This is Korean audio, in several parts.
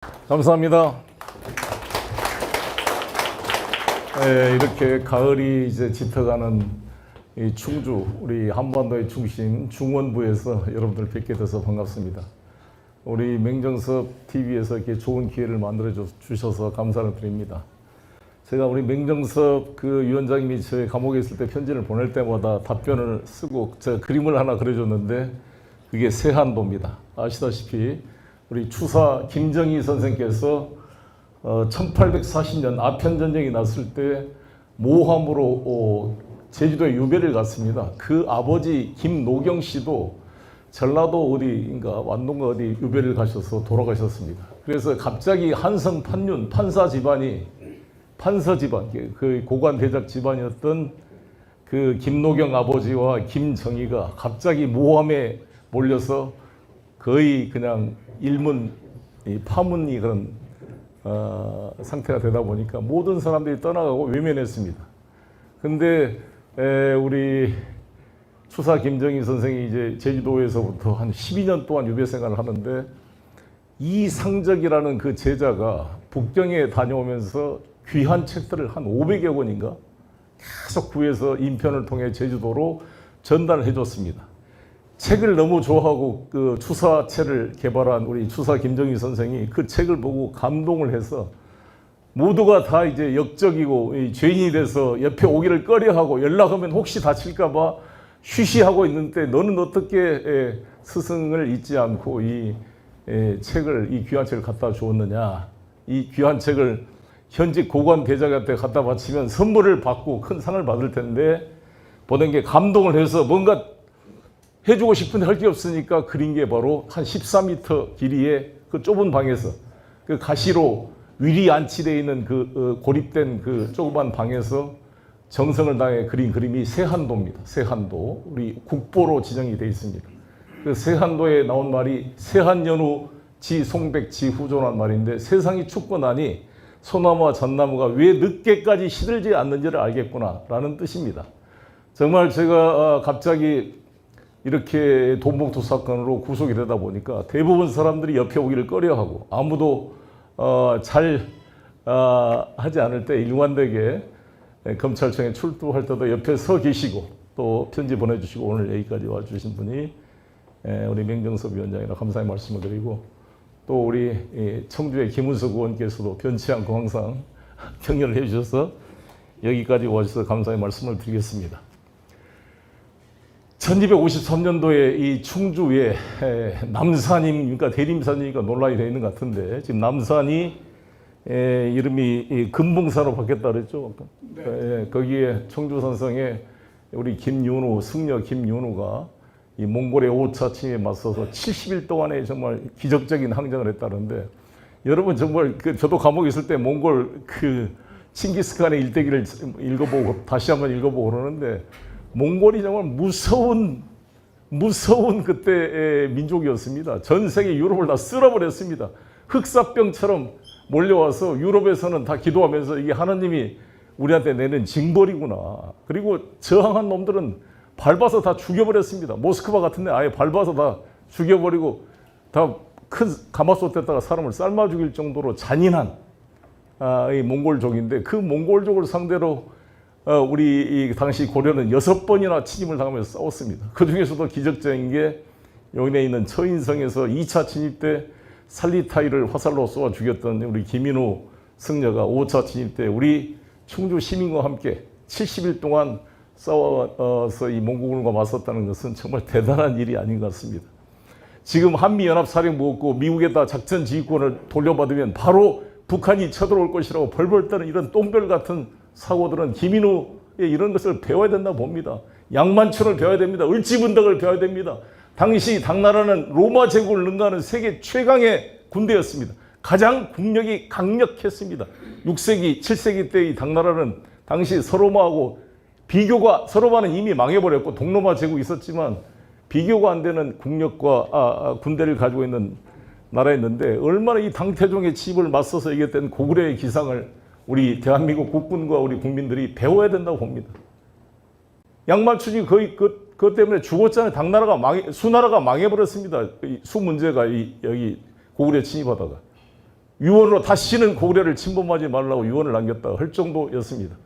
감사합니다. 네, 이렇게 가을이 이제 짙어가는 이 충주, 우리 한반도의 중심 중원부에서 여러분들 뵙게 돼서 반갑습니다. 우리 맹정섭 TV에서 이렇게 좋은 기회를 만들어 주셔서 감사를 드립니다. 제가 우리 맹정섭 그 위원장님이 저희 감옥에 있을 때 편지를 보낼 때마다 답변을 쓰고 제가 그림을 하나 그려줬는데 그게 세한도입니다. 아시다시피 우리 추사 김정희 선생께서 1840년 아편전쟁이 났을 때 모함으로 제주도에 유배를 갔습니다. 그 아버지 김노경 씨도 전라도 어디인가 완도인가 어디 유배를 가셔서 돌아가셨습니다. 그래서 갑자기 한성 판륜 판사 집안이 판서 집안 그 고관 대작 집안이었던 그 김노경 아버지와 김정희가 갑자기 모함에 몰려서 거의 그냥 일문 파문이 그런 상태가 되다 보니까 모든 사람들이 떠나가고 외면했습니다. 근데 우리 추사 김정희 선생이 이제 제주도에서부터 한 12년 동안 유배 생활을 하는데 이상적이라는 그 제자가 북경에 다녀오면서 귀한 책들을 한 500여 권인가 계속 구해서 인편을 통해 제주도로 전달을 해줬습니다. 책을 너무 좋아하고 그 추사체를 개발한 우리 추사 김정희 선생이 그 책을 보고 감동을 해서 모두가 다 이제 역적이고 죄인이 돼서 옆에 오기를 꺼려하고 연락하면 혹시 다칠까봐 쉬쉬하고 있는데 너는 어떻게 스승을 잊지 않고 이 책을 이 귀한 책을 갖다 주었느냐. 이 귀한 책을 현직 고관 대작한테 갖다 바치면 선물을 받고 큰 상을 받을 텐데 보낸 게 감동을 해서 뭔가 해주고 싶은데 할 게 없으니까 그린 게 바로 한 14m 길이의 그 좁은 방에서 그 가시로 위리 안치되어 있는 그 고립된 그 조그만 방에서 정성을 다해 그린 그림이 세한도입니다. 세한도. 우리 국보로 지정이 되어 있습니다. 그 세한도에 나온 말이 세한연후 지송백 지후조란 말인데 세상이 춥고 나니 소나무와 잣나무가 왜 늦게까지 시들지 않는지를 알겠구나 라는 뜻입니다. 정말 제가 갑자기 이렇게 돈봉투 사건으로 구속이 되다 보니까 대부분 사람들이 옆에 오기를 꺼려하고 아무도 잘 하지 않을 때 일관되게 검찰청에 출두할 때도 옆에 서 계시고 또 편지 보내주시고 오늘 여기까지 와주신 분이 우리 맹정섭 위원장이라 감사의 말씀을 드리고 또 우리 청주의 김은석 의원께서도 변치 않고 항상 격려를 해주셔서 여기까지 와주셔서 감사의 말씀을 드리겠습니다. 1253년도에 이 충주에 남산입니까 대림산이니까 논란이 되어 있는 것 같은데 지금 남산이 이름이 금봉사로 바뀌었다 그랬죠. 네. 거기에 청주산성에 우리 김윤우 승려 김윤우가 이 몽골의 5차 침입에 맞서서 70일 동안에 정말 기적적인 항쟁을 했다는데 여러분 정말 저도 감옥에 있을 때 몽골 그 칭기스칸의 일대기를 읽어보고 다시 한번 읽어보고 그러는데 몽골이 정말 무서운 그때의 민족이었습니다. 전 세계 유럽을 다 쓸어버렸습니다. 흑사병처럼 몰려와서 유럽에서는 다 기도하면서 이게 하나님이 우리한테 내는 징벌이구나. 그리고 저항한 놈들은 밟아서 다 죽여버렸습니다. 모스크바 같은 데 아예 밟아서 다 죽여버리고 다 큰 가마솥에다가 사람을 삶아 죽일 정도로 잔인한 이 몽골족인데 그 몽골족을 상대로 우리 당시 고려는 6번이나 침입을 당하면서 싸웠습니다. 그 중에서도 기적적인 게 여기에 있는 처인성에서 2차 침입 때 살리타이를 화살로 쏘아 죽였던 우리 김인우 승려가 5차 침입 때 우리 충주 시민과 함께 70일 동안 싸워서 이 몽골군과 맞섰다는 것은 정말 대단한 일이 아닌 것 같습니다. 지금 한미연합사령부 없고 미국에다 작전 지휘권을 돌려받으면 바로 북한이 쳐들어올 것이라고 벌벌 떠는 이런 똥별 같은 사고들은 김인우의 이런 것을 배워야 된다고 봅니다. 양만춘을 배워야 됩니다. 을지분덕을 배워야 됩니다. 당시 당나라는 로마 제국을 능가하는 세계 최강의 군대였습니다. 가장 국력이 강력했습니다. 6세기, 7세기 때의 당나라는 당시 서로마하고 서로마는 이미 망해버렸고 동로마 제국이 있었지만 비교가 안 되는 국력과 군대를 가지고 있는 나라였는데 얼마나 이 당태종의 침입을 맞서서 이겼던 고구려의 기상을 우리 대한민국 국군과 우리 국민들이 배워야 된다고 봅니다. 양만춘이 거의 그것 때문에 죽었잖아요. 당나라가 수나라가 망해버렸습니다. 수 문제가 여기 고구려 침입하다가. 유언으로 다시는 고구려를 침범하지 말라고 유언을 남겼다 할 정도였습니다.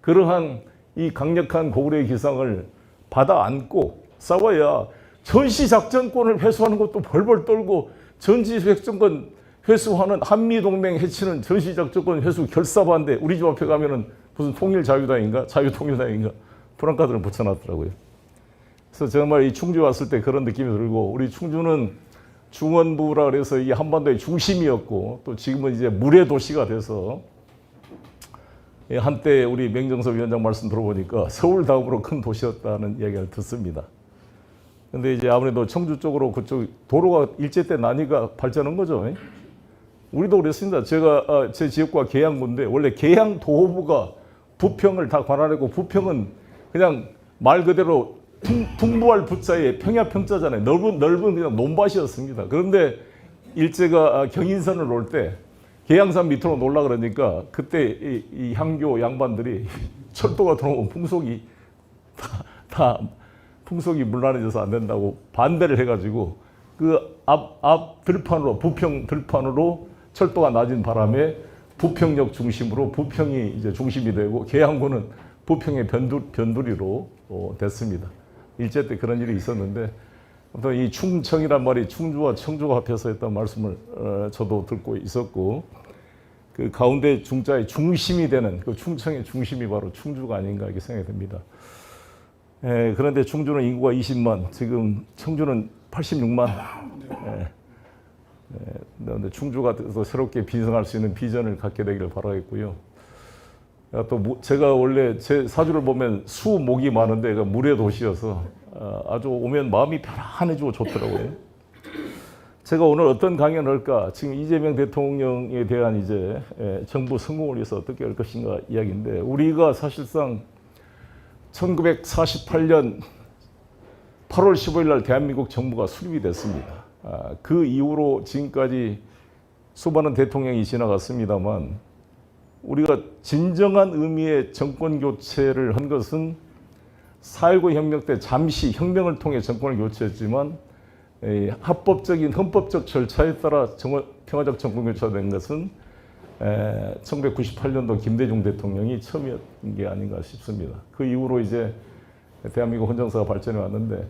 그러한 이 강력한 고구려의 기상을 받아 안고 싸워야 전시작전권을 회수하는 것도 벌벌 떨고 전시작전권 회수하는 한미동맹 해치는 전시작전권 회수 결사반대 우리 집 앞에 가면은 무슨 통일자유당인가 자유통일당인가 프랑카드를 붙여놨더라고요. 그래서 정말 이 충주 왔을 때 그런 느낌이 들고 우리 충주는 중원부라 그래서 이 한반도의 중심이었고 또 지금은 이제 물의 도시가 돼서 한때 우리 맹정섭 위원장 말씀 들어보니까 서울 다음으로 큰 도시였다는 이야기를 듣습니다. 근데 이제 아무래도 청주 쪽으로 그쪽 도로가 일제 때 나니까 발전한 거죠. 우리도 그랬습니다. 제가 제 지역구가 계양구인데 원래 계양도호부가 부평을 다 관할하고 부평은 그냥 말 그대로 풍부할 부자에 평야 평자잖아요. 넓은 그냥 논밭이었습니다. 그런데 일제가 경인선을 놓을 때 계양산 밑으로 놀라 그러니까 그때 이 향교 양반들이 철도가 들어오면 풍속이 다 풍속이 물란해져서 안 된다고 반대를 해가지고 그 앞 들판으로 부평 들판으로 철도가 낮은 바람에 부평역 중심으로 부평이 이제 중심이 되고 계양구는 부평의 변두리로 됐습니다. 일제 때 그런 일이 있었는데 또 이 충청이란 말이 충주와 청주가 합해서 했던 말씀을 저도 듣고 있었고 그 가운데 중자의 중심이 되는 그 충청의 중심이 바로 충주가 아닌가 이렇게 생각이 듭니다. 그런데 충주는 인구가 20만, 지금 청주는 86만. 그런데 충주가 또 새롭게 비전할 수 있는 비전을 갖게 되기를 바라겠고요. 또 제가 원래 제 사주를 보면 수, 목이 많은데 물의 도시여서 아주 오면 마음이 편안해지고 좋더라고요. 제가 오늘 어떤 강연을 할까? 지금 이재명 대통령에 대한 이제 정부 성공을 위해서 어떻게 할 것인가 이야기인데 우리가 사실상 1948년 8월 15일 날 대한민국 정부가 수립이 됐습니다. 그 이후로 지금까지 수많은 대통령이 지나갔습니다만 우리가 진정한 의미의 정권 교체를 한 것은 4.19 혁명 때 잠시 혁명을 통해 정권을 교체했지만 합법적인 헌법적 절차에 따라 평화적 정권 교체가 된 것은 1998년도 김대중 대통령이 처음이었던 게 아닌가 싶습니다. 그 이후로 이제 대한민국 헌정사가 발전해 왔는데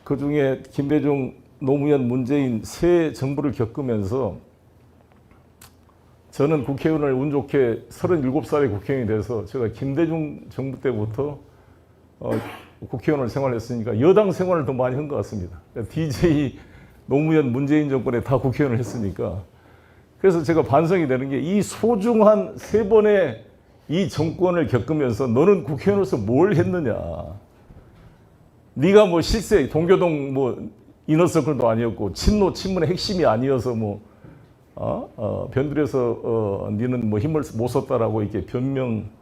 그 중에 김대중, 노무현, 문재인 세 정부를 겪으면서 저는 국회의원을 운 좋게 37살에 국회의원이 돼서 제가 김대중 정부 때부터 국회의원을 생활했으니까 여당 생활을 더 많이 한 것 같습니다. DJ, 노무현, 문재인 정권에 다 국회의원을 했으니까 그래서 제가 반성이 되는 게 이 소중한 세 번의 이 정권을 겪으면서 너는 국회의원으로서 뭘 했느냐. 네가 뭐 실세, 동교동 뭐 이너서클도 아니었고 친문의 핵심이 아니어서 뭐 변두리에서 니는 뭐 힘을 못 썼다라고 이렇게 변명하기가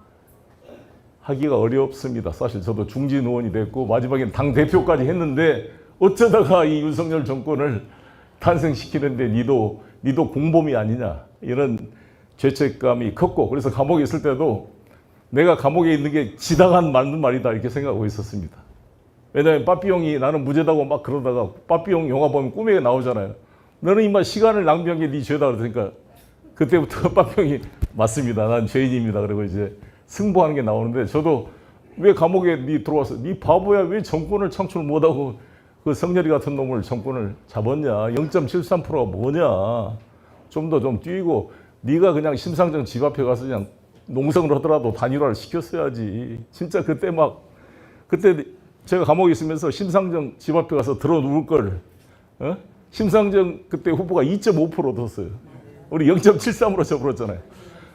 어렵습니다. 사실 저도 중진 의원이 됐고 마지막엔 당 대표까지 했는데 어쩌다가 이 윤석열 정권을 탄생시키는데 니도 공범이 아니냐 이런 죄책감이 컸고 그래서 감옥에 있을 때도 내가 감옥에 있는 게 지당한 맞는 말이다 이렇게 생각하고 있었습니다. 왜냐하면 빠삐용이 나는 무죄다고 막 그러다가 빠삐용 영화 보면 꿈에 나오잖아요. 너는 이만 시간을 낭비한 게 네 죄다 그러니까 그때부터 빠삐용이 맞습니다. 난 죄인입니다. 그리고 이제 승부하는 게 나오는데 저도 왜 감옥에 네 들어와서 네 바보야 왜 정권을 창출 못하고 그 성렬이 같은 놈을 정권을 잡았냐 0.73%가 뭐냐 좀 더 좀 뛰고 네가 그냥 심상정 집 앞에 가서 그냥 농성을 하더라도 단일화를 시켰어야지. 진짜 그때 제가 감옥에 있으면서 심상정 집 앞에 가서 들어 누울 걸 심상정 그때 후보가 2.5% 얻었어요. 우리 0.73으로 져버렸잖아요.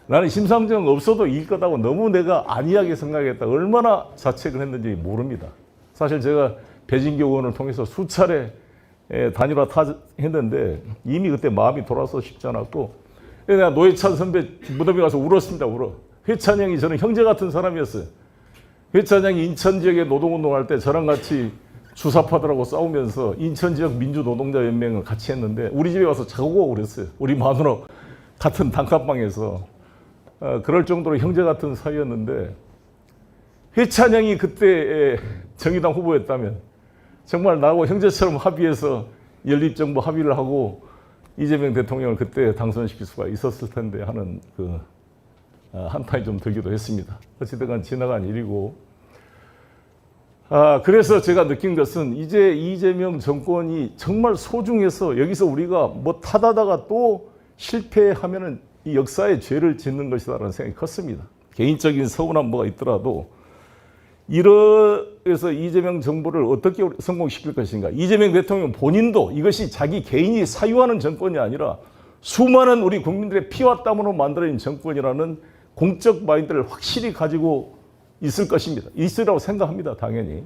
나는 심상정 없어도 이길 거다고 너무 내가 안이하게 생각했다. 얼마나 자책을 했는지 모릅니다. 사실 제가 배진교 의원을 통해서 수차례 단일화 했는데 이미 그때 마음이 돌아서 쉽지 않았고 내가 노회찬 선배 무덤에 가서 울었습니다. 울어. 회찬 형이 저는 형제 같은 사람이었어요. 회찬 형이 인천 지역에 노동운동할 때 저랑 같이 주사파들하고 싸우면서 인천 지역 민주노동자연맹을 같이 했는데 우리 집에 와서 자고 그랬어요. 우리 마누라 같은 단칸방에서 그럴 정도로 형제 같은 사이였는데 회찬 형이 그때 정의당 후보였다면 정말 나하고 형제처럼 합의해서 연립정부 합의를 하고 이재명 대통령을 그때 당선시킬 수가 있었을 텐데 하는 그 한탄이 좀 들기도 했습니다. 어찌됐건 지나간 일이고, 그래서 제가 느낀 것은 이제 이재명 정권이 정말 소중해서 여기서 우리가 뭐 타다다가 또 실패하면은 이 역사의 죄를 짓는 것이다라는 생각이 컸습니다. 개인적인 서운한 뭐가 있더라도 이래서 이재명 정부를 어떻게 성공시킬 것인가. 이재명 대통령 본인도 이것이 자기 개인이 사유하는 정권이 아니라 수많은 우리 국민들의 피와 땀으로 만들어진 정권이라는 공적 마인드를 확실히 가지고 있을 것입니다. 있으라고 생각합니다. 당연히.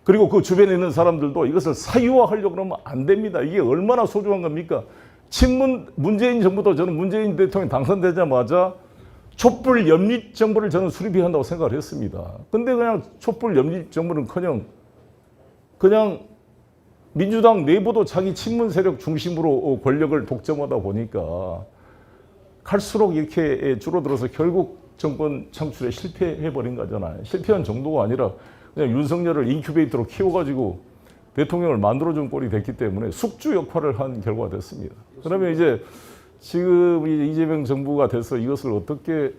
그리고 그 주변에 있는 사람들도 이것을 사유화하려고 그러면 안 됩니다. 이게 얼마나 소중한 겁니까? 문재인 정부도 저는 문재인 대통령이 당선되자마자 촛불 연립 정부를 저는 수립해야 한다고 생각을 했습니다. 근데 그냥 촛불 연립 정부는커녕 그냥 민주당 내부도 자기 친문 세력 중심으로 권력을 독점하다 보니까 갈수록 이렇게 줄어들어서 결국 정권 창출에 실패해버린 거잖아요. 실패한 정도가 아니라 그냥 윤석열을 인큐베이터로 키워가지고 대통령을 만들어준 꼴이 됐기 때문에 숙주 역할을 한 결과가 됐습니다. 그러면 이제 지금 이재명 정부가 돼서 이것을 어떻게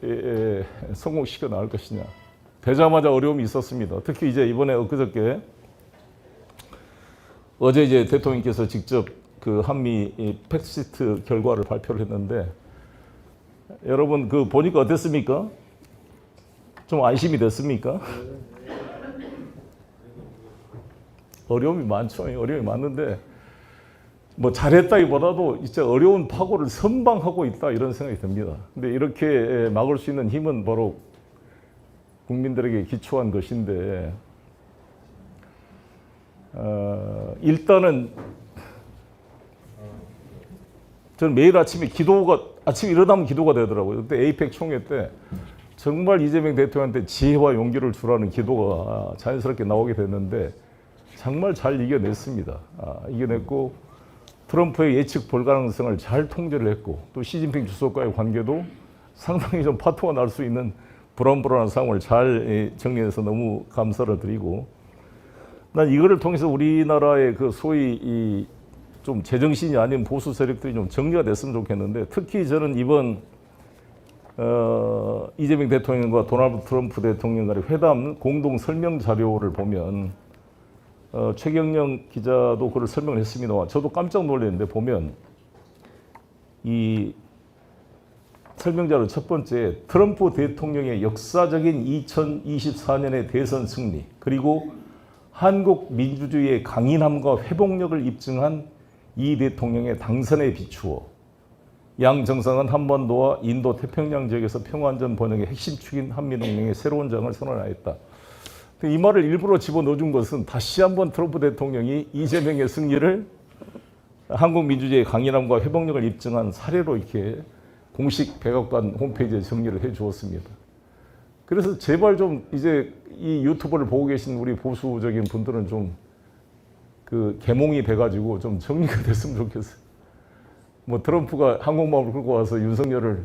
성공시켜 나갈 것이냐. 되자마자 어려움이 있었습니다. 특히 이제 이번에 엊그저께 어제 이제 대통령께서 직접 그 한미 팩시트 결과를 발표를 했는데 여러분 그 보니까 어땠습니까? 좀 안심이 됐습니까? 어려움이 많죠. 어려움이 많은데 뭐 잘했다기보다도 진짜 어려운 파고를 선방하고 있다 이런 생각이 듭니다. 근데 이렇게 막을 수 있는 힘은 바로 국민들에게 기초한 것인데 일단은 저는 매일 아침에 아침에 일어나면 기도가 되더라고요. 그때 에이펙 총회 때 정말 이재명 대통령한테 지혜와 용기를 주라는 기도가 자연스럽게 나오게 됐는데 정말 잘 이겨냈습니다. 이겨냈고 트럼프의 예측 불가능성을 잘 통제를 했고 또 시진핑 주석과의 관계도 상당히 좀 파토가 날 수 있는 불안불안한 상황을 잘 정리해서 너무 감사를 드리고 난 이거를 통해서 우리나라의 그 소위 좀 제정신이 아닌 보수 세력들이 좀 정리가 됐으면 좋겠는데 특히 저는 이번 이재명 대통령과 도널드 트럼프 대통령 간의 회담 공동 설명 자료를 보면 최경영 기자도 그걸 설명을 했습니다만 저도 깜짝 놀랐는데 보면 이 설명자료 첫 번째 트럼프 대통령의 역사적인 2024년의 대선 승리 그리고 한국 민주주의의 강인함과 회복력을 입증한 이 대통령의 당선에 비추어 양 정상은 한반도와 인도 태평양 지역에서 평화안전 번영의 핵심 축인 한미동맹의 새로운 장을 선언하였다. 이 말을 일부러 집어넣어준 것은 다시 한번 트럼프 대통령이 이재명의 승리를 한국 민주주의의 강인함과 회복력을 입증한 사례로 이렇게 공식 백악관 홈페이지에 정리를 해 주었습니다. 그래서 제발 좀 이제 이 유튜브를 보고 계신 우리 보수적인 분들은 좀 그 계몽이 돼가지고 좀 정리가 됐으면 좋겠어요. 뭐 트럼프가 항공모함을 끌고 와서 윤석열을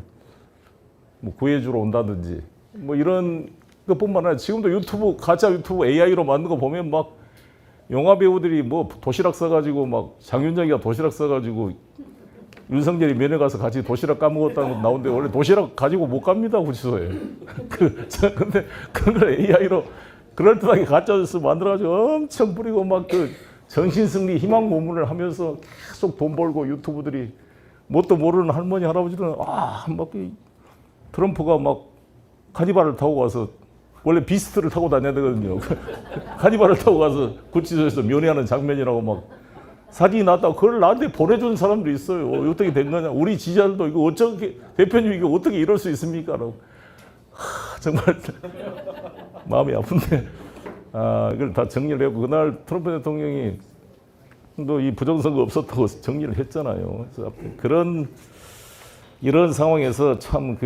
뭐 구해주러 온다든지 뭐 이런 것뿐만 아니라 지금도 유튜브 가짜 유튜브 AI로 만든 거 보면 막 영화 배우들이 뭐 도시락 싸가지고 막 장윤정이가 도시락 싸가지고 윤석열이 면회 가서 같이 도시락 까먹었다는 거 나오는데 원래 도시락 가지고 못 갑니다 구치소에. 근데 그걸 AI로 그럴듯하게 가짜 뉴스 만들어가지고 엄청 뿌리고 막 그 전신승리 희망 고문을 하면서 계속 돈 벌고 유튜브들이 뭣도 모르는 할머니 할아버지들은 막 트럼프가 막 카니발을 타고 가서 원래 비스트를 타고 다녀야 되거든요. 카니발을 타고 가서 구치소에서 면회하는 장면이라고 막 사진이 나왔다고 그걸 나한테 보내준 사람도 있어요. 어떻게 된 거냐. 우리 지지자들도 이거 어떻게 대표님 이거 어떻게 이럴 수 있습니까? 라고. 정말 마음이 아픈데 이걸 다 정리를 했고 그날 트럼프 대통령이 또 이 부정선거 없었다고 정리를 했잖아요. 그래서 이런 상황에서 참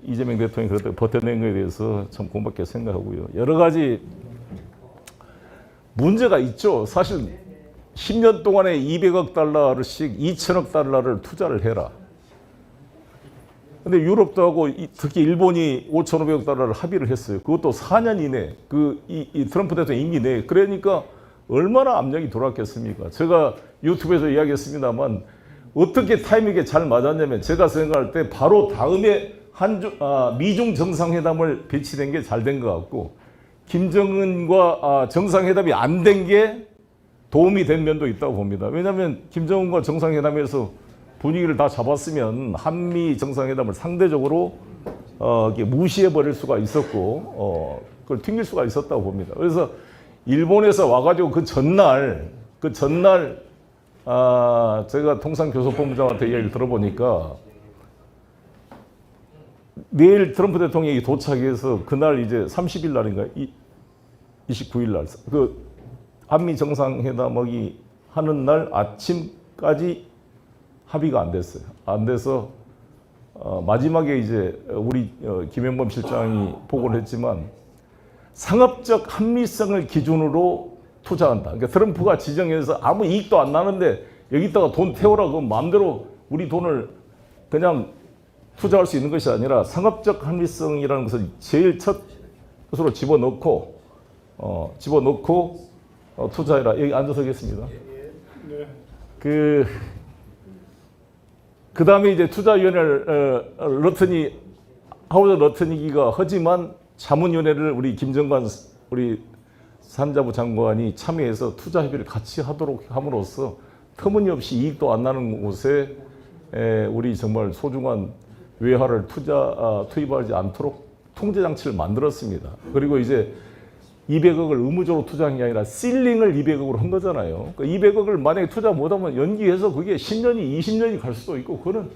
이재명 대통령이 그때 버텨낸 것에 대해서 참 고맙게 생각하고요. 여러 가지 문제가 있죠. 사실 10년 동안에 200억 달러씩 2천억 달러를 투자를 해라. 근데 유럽도 하고 특히 일본이 5,500억 달러를 합의를 했어요. 그것도 4년 이내 이 트럼프 대통령 임기 내에. 그러니까 얼마나 압력이 들어왔겠습니까? 제가 유튜브에서 이야기했습니다만 어떻게 타이밍이 잘 맞았냐면 제가 생각할 때 바로 다음에 미중 정상회담을 배치된 게 잘 된 것 같고 김정은과 정상회담이 안 된 게 도움이 된 면도 있다고 봅니다. 왜냐하면 김정은과 정상회담에서 분위기를 다 잡았으면 한미 정상회담을 상대적으로 무시해버릴 수가 있었고 그걸 튕길 수가 있었다고 봅니다. 그래서 일본에서 와가지고 그 전날 제가 통상교섭본부장한테 이야기를 들어보니까 내일 트럼프 대통령이 도착해서 그날 이제 30일 날인가 29일 날 그 한미 정상회담이 하는 날 아침까지 합의가 안 됐어요. 안 돼서 마지막에 이제 우리 김영범 실장이 보고를 했지만 상업적 합리성을 기준으로 투자한다. 그러니까 트럼프가 지정해서 아무 이익도 안 나는데 여기다가 돈 태우라 그러면 마음대로 우리 돈을 그냥 투자할 수 있는 것이 아니라 상업적 합리성이라는 것을 제일 첫 것으로 집어넣고 투자해라. 여기 앉아서 하겠습니다. 그 다음에 이제 투자위원회를 하워드 러트니기가 하지만 자문위원회를 우리 김정관 우리 산자부 장관이 참여해서 투자 협의를 같이 하도록 함으로써 터무니없이 이익도 안 나는 곳에 우리 정말 소중한 외화를 투입하지 않도록 통제 장치를 만들었습니다. 그리고 이제 200억을 의무적으로 투자한 게 아니라 실링을 200억으로 한 거잖아요. 그러니까 200억을 만약에 투자 못하면 연기해서 그게 10년이 20년이 갈 수도 있고 그거는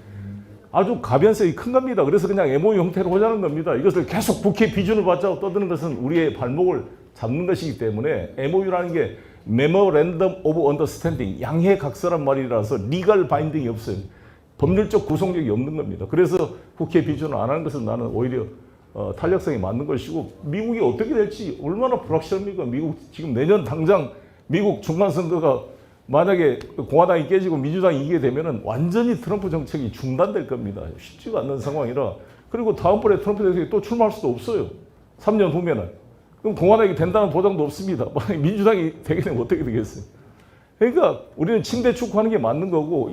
아주 가변성이 큰 겁니다. 그래서 그냥 MOU 형태로 하자는 겁니다. 이것을 계속 국회 비준을 받자고 떠드는 것은 우리의 발목을 잡는 것이기 때문에 MOU라는 게 Memorandum of Understanding, 양해각서란 말이라서 리걸 바인딩이 없어요. 법률적 구속력이 없는 겁니다. 그래서 국회 비준을 안 하는 것은 나는 오히려 탄력성이 맞는 것이고 미국이 어떻게 될지 얼마나 불확실합니까? 미국 지금 내년 당장 미국 중간선거가 만약에 공화당이 깨지고 민주당이 이기게 되면은 완전히 트럼프 정책이 중단될 겁니다. 쉽지가 않는 상황이라. 그리고 다음번에 트럼프 대통령이 또 출마할 수도 없어요. 3년 후면은. 그럼 공화당이 된다는 보장도 없습니다. 만약에 민주당이 되게 되면 어떻게 되겠어요? 그러니까 우리는 침대 축구하는 게 맞는 거고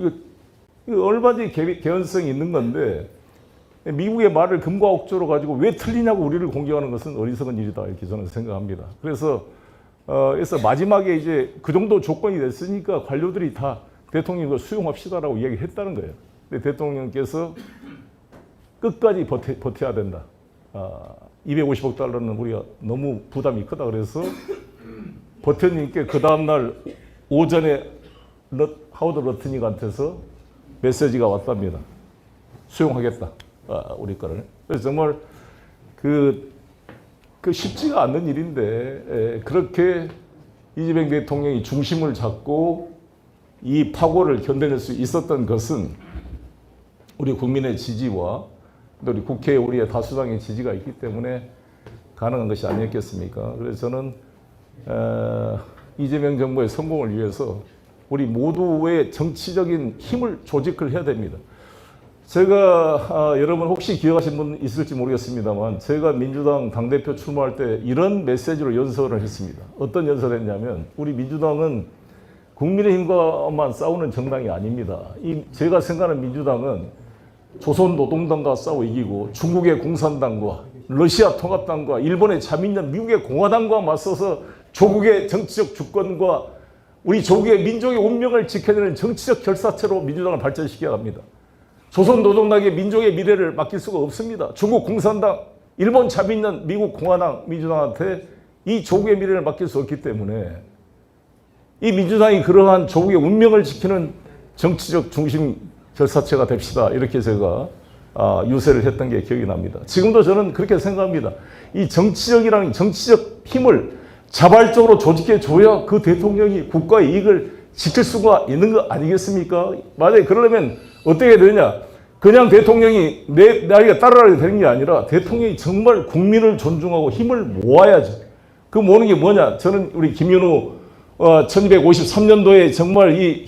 이거 얼마든지 개연성이 있는 건데 미국의 말을 금과 옥조로 가지고 왜 틀리냐고 우리를 공격하는 것은 어리석은 일이다 이렇게 저는 생각합니다. 그래서 마지막에 이제 그 정도 조건이 됐으니까 관료들이 다 대통령이 이걸 수용합시다라고 이야기를 했다는 거예요. 근데 대통령께서 끝까지 버텨야 된다. 250억 달러는 우리가 너무 부담이 크다 그래서 버텨님께 그 다음날 오전에 하워드 러트닉한테서 메시지가 왔답니다. 수용하겠다. 우리 거를. 그래서 정말 그 쉽지가 않는 일인데 그렇게 이재명 대통령이 중심을 잡고 이 파고를 견뎌낼 수 있었던 것은 우리 국민의 지지와 우리 국회에 우리의 다수당의 지지가 있기 때문에 가능한 것이 아니었겠습니까? 그래서 저는 이재명 정부의 성공을 위해서 우리 모두의 정치적인 힘을 조직을 해야 됩니다. 제가 여러분 혹시 기억하신 분 있을지 모르겠습니다만 제가 민주당 당대표 출마할 때 이런 메시지로 연설을 했습니다. 어떤 연설을 했냐면 우리 민주당은 국민의힘과만 싸우는 정당이 아닙니다. 제가 생각하는 민주당은 조선노동당과 싸워 이기고 중국의 공산당과 러시아 통합당과 일본의 자민련 미국의 공화당과 맞서서 조국의 정치적 주권과 우리 조국의 민족의 운명을 지켜내는 정치적 결사체로 민주당을 발전시켜야 합니다. 조선노동당의 민족의 미래를 맡길 수가 없습니다. 중국 공산당, 일본 자민련, 미국 공화당, 민주당한테 이 조국의 미래를 맡길 수 없기 때문에 이 민주당이 그러한 조국의 운명을 지키는 정치적 중심 결사체가 됩시다. 이렇게 제가 유세를 했던 게 기억이 납니다. 지금도 저는 그렇게 생각합니다. 이 정치적 힘을 자발적으로 조직해 줘야 그 대통령이 국가의 이익을 지킬 수가 있는 거 아니겠습니까? 만약에 그러려면 어떻게 되냐? 그냥 대통령이 나이가 따라가게 되는 게 아니라 대통령이 정말 국민을 존중하고 힘을 모아야죠. 그 모으는 게 뭐냐? 저는 우리 김윤우 1253년도에 정말 이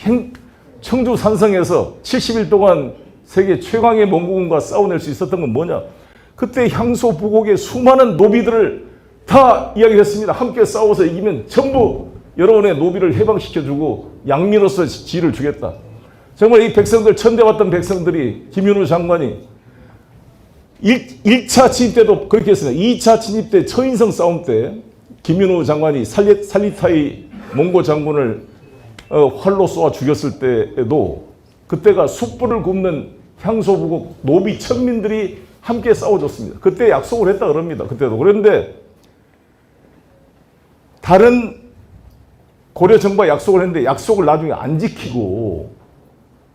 청주 산성에서 70일 동안 세계 최강의 몽고군과 싸워낼 수 있었던 건 뭐냐? 그때 향소 부곡의 수많은 노비들을 다 이야기했습니다. 함께 싸워서 이기면 전부 여러분의 노비를 해방시켜주고 양미로서 지위를 주겠다. 정말 이 백성들, 천대받던 백성들이 김윤호 장관이 1차 진입 때도 그렇게 했습니다. 2차 진입 때 처인성 싸움 때 김윤호 장관이 살리타이 몽고 장군을 활로 쏘아 죽였을 때에도 그때가 숯불을 굽는 향소부국 노비 천민들이 함께 싸워줬습니다. 그때 약속을 했다 그럽니다. 그때도. 그런데 다른 고려 정부가 약속을 했는데 약속을 나중에 안 지키고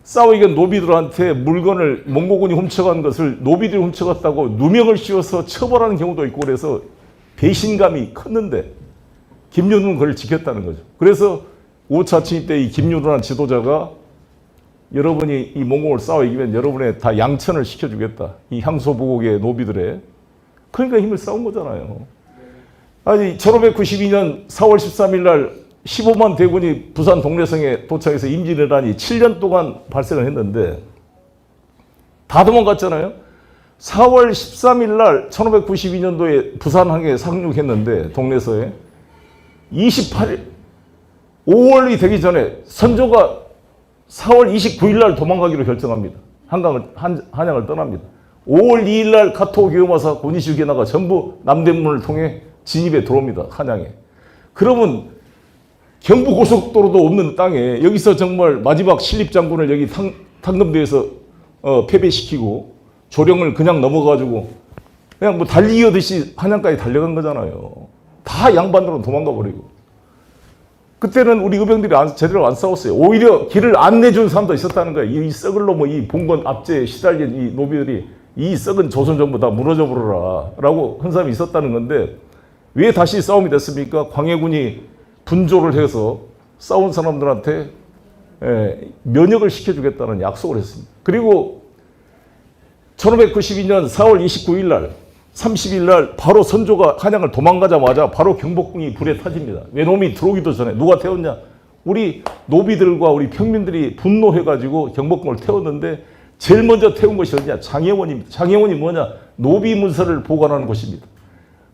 싸우이건 노비들한테 물건을 몽고군이 훔쳐간 것을 노비들이 훔쳐갔다고 누명을 씌워서 처벌하는 경우도 있고 그래서 배신감이 컸는데 김윤호는 그걸 지켰다는 거죠. 그래서 5차 침입 때 이 김윤호라는 지도자가 여러분이 이 몽골을 싸워 이기면 여러분의 다 양천을 시켜주겠다. 이 향소부국의 노비들의. 그러니까 힘을 싸운 거잖아요. 아니 1592년 4월 13일 날 15만 대군이 부산 동래성에 도착해서 임진왜란이 7년 동안 발생을 했는데 다 도망갔잖아요. 4월 13일 날 1592년도에 부산항에 상륙했는데 동래서에 28일 5월이 되기 전에 선조가 4월 29일 날 도망가기로 결정합니다. 한양을 떠납니다. 5월 2일 날 가토 기요마사 고니시 게나가 전부 남대문을 통해 진입에 들어옵니다. 한양에. 그러면 경부고속도로도 없는 땅에 여기서 정말 마지막 신립장군을 여기 탕금대에서 패배시키고 조령을 그냥 넘어가지고 그냥 뭐 달리기하듯이 한양까지 달려간 거잖아요. 다 양반으로 도망가 버리고. 그때는 우리 의병들이 제대로 안 싸웠어요. 오히려 길을 안 내준 사람도 있었다는 거예요. 이 썩을 놈의 이 봉건 압제에 시달린 이 노비들이 이 썩은 조선 정부 다 무너져 버려라 라고 한 사람이 있었다는 건데 왜 다시 싸움이 됐습니까? 광해군이 분조를 해서 싸운 사람들한테 면역을 시켜주겠다는 약속을 했습니다. 그리고 1592년 4월 29일 날 30일 날 바로 선조가 한양을 도망가자마자 바로 경복궁이 불에 타집니다. 외놈이 들어오기도 전에 누가 태웠냐? 우리 노비들과 우리 평민들이 분노해가지고 경복궁을 태웠는데 제일 먼저 태운 것이 어디냐? 장혜원입니다. 장혜원이 뭐냐? 노비 문서를 보관하는 곳입니다.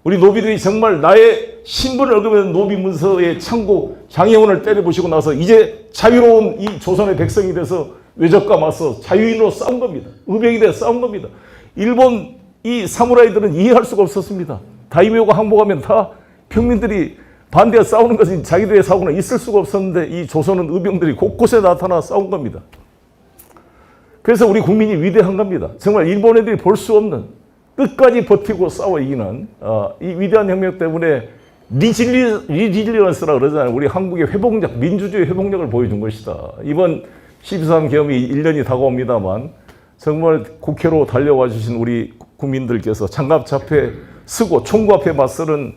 우리 노비들이 정말 나의 신분을 어기면 노비 문서의 창고 장혜원을 때려부시고 나서 이제 자유로운 이 조선의 백성이 돼서 외적과 맞서 자유인으로 싸운 겁니다. 의병이 돼서 싸운 겁니다. 일본 이 사무라이들은 이해할 수가 없었습니다. 다이묘가 항복하면 다 평민들이 반대해 싸우는 것은 자기들의 사고는 있을 수가 없었는데 이 조선은 의병들이 곳곳에 나타나 싸운 겁니다. 그래서 우리 국민이 위대한 겁니다. 정말 일본 애들이 볼 수 없는 끝까지 버티고 싸워 이기는 이 위대한 혁명 때문에 리질리언스라 그러잖아요. 우리 한국의 회복력, 민주주의 회복력을 보여준 것이다. 이번 12.3 계엄이 1년이 다가옵니다만 정말 국회로 달려와 주신 우리 국민들께서 장갑차 앞에 서고 총구 앞에 맞서는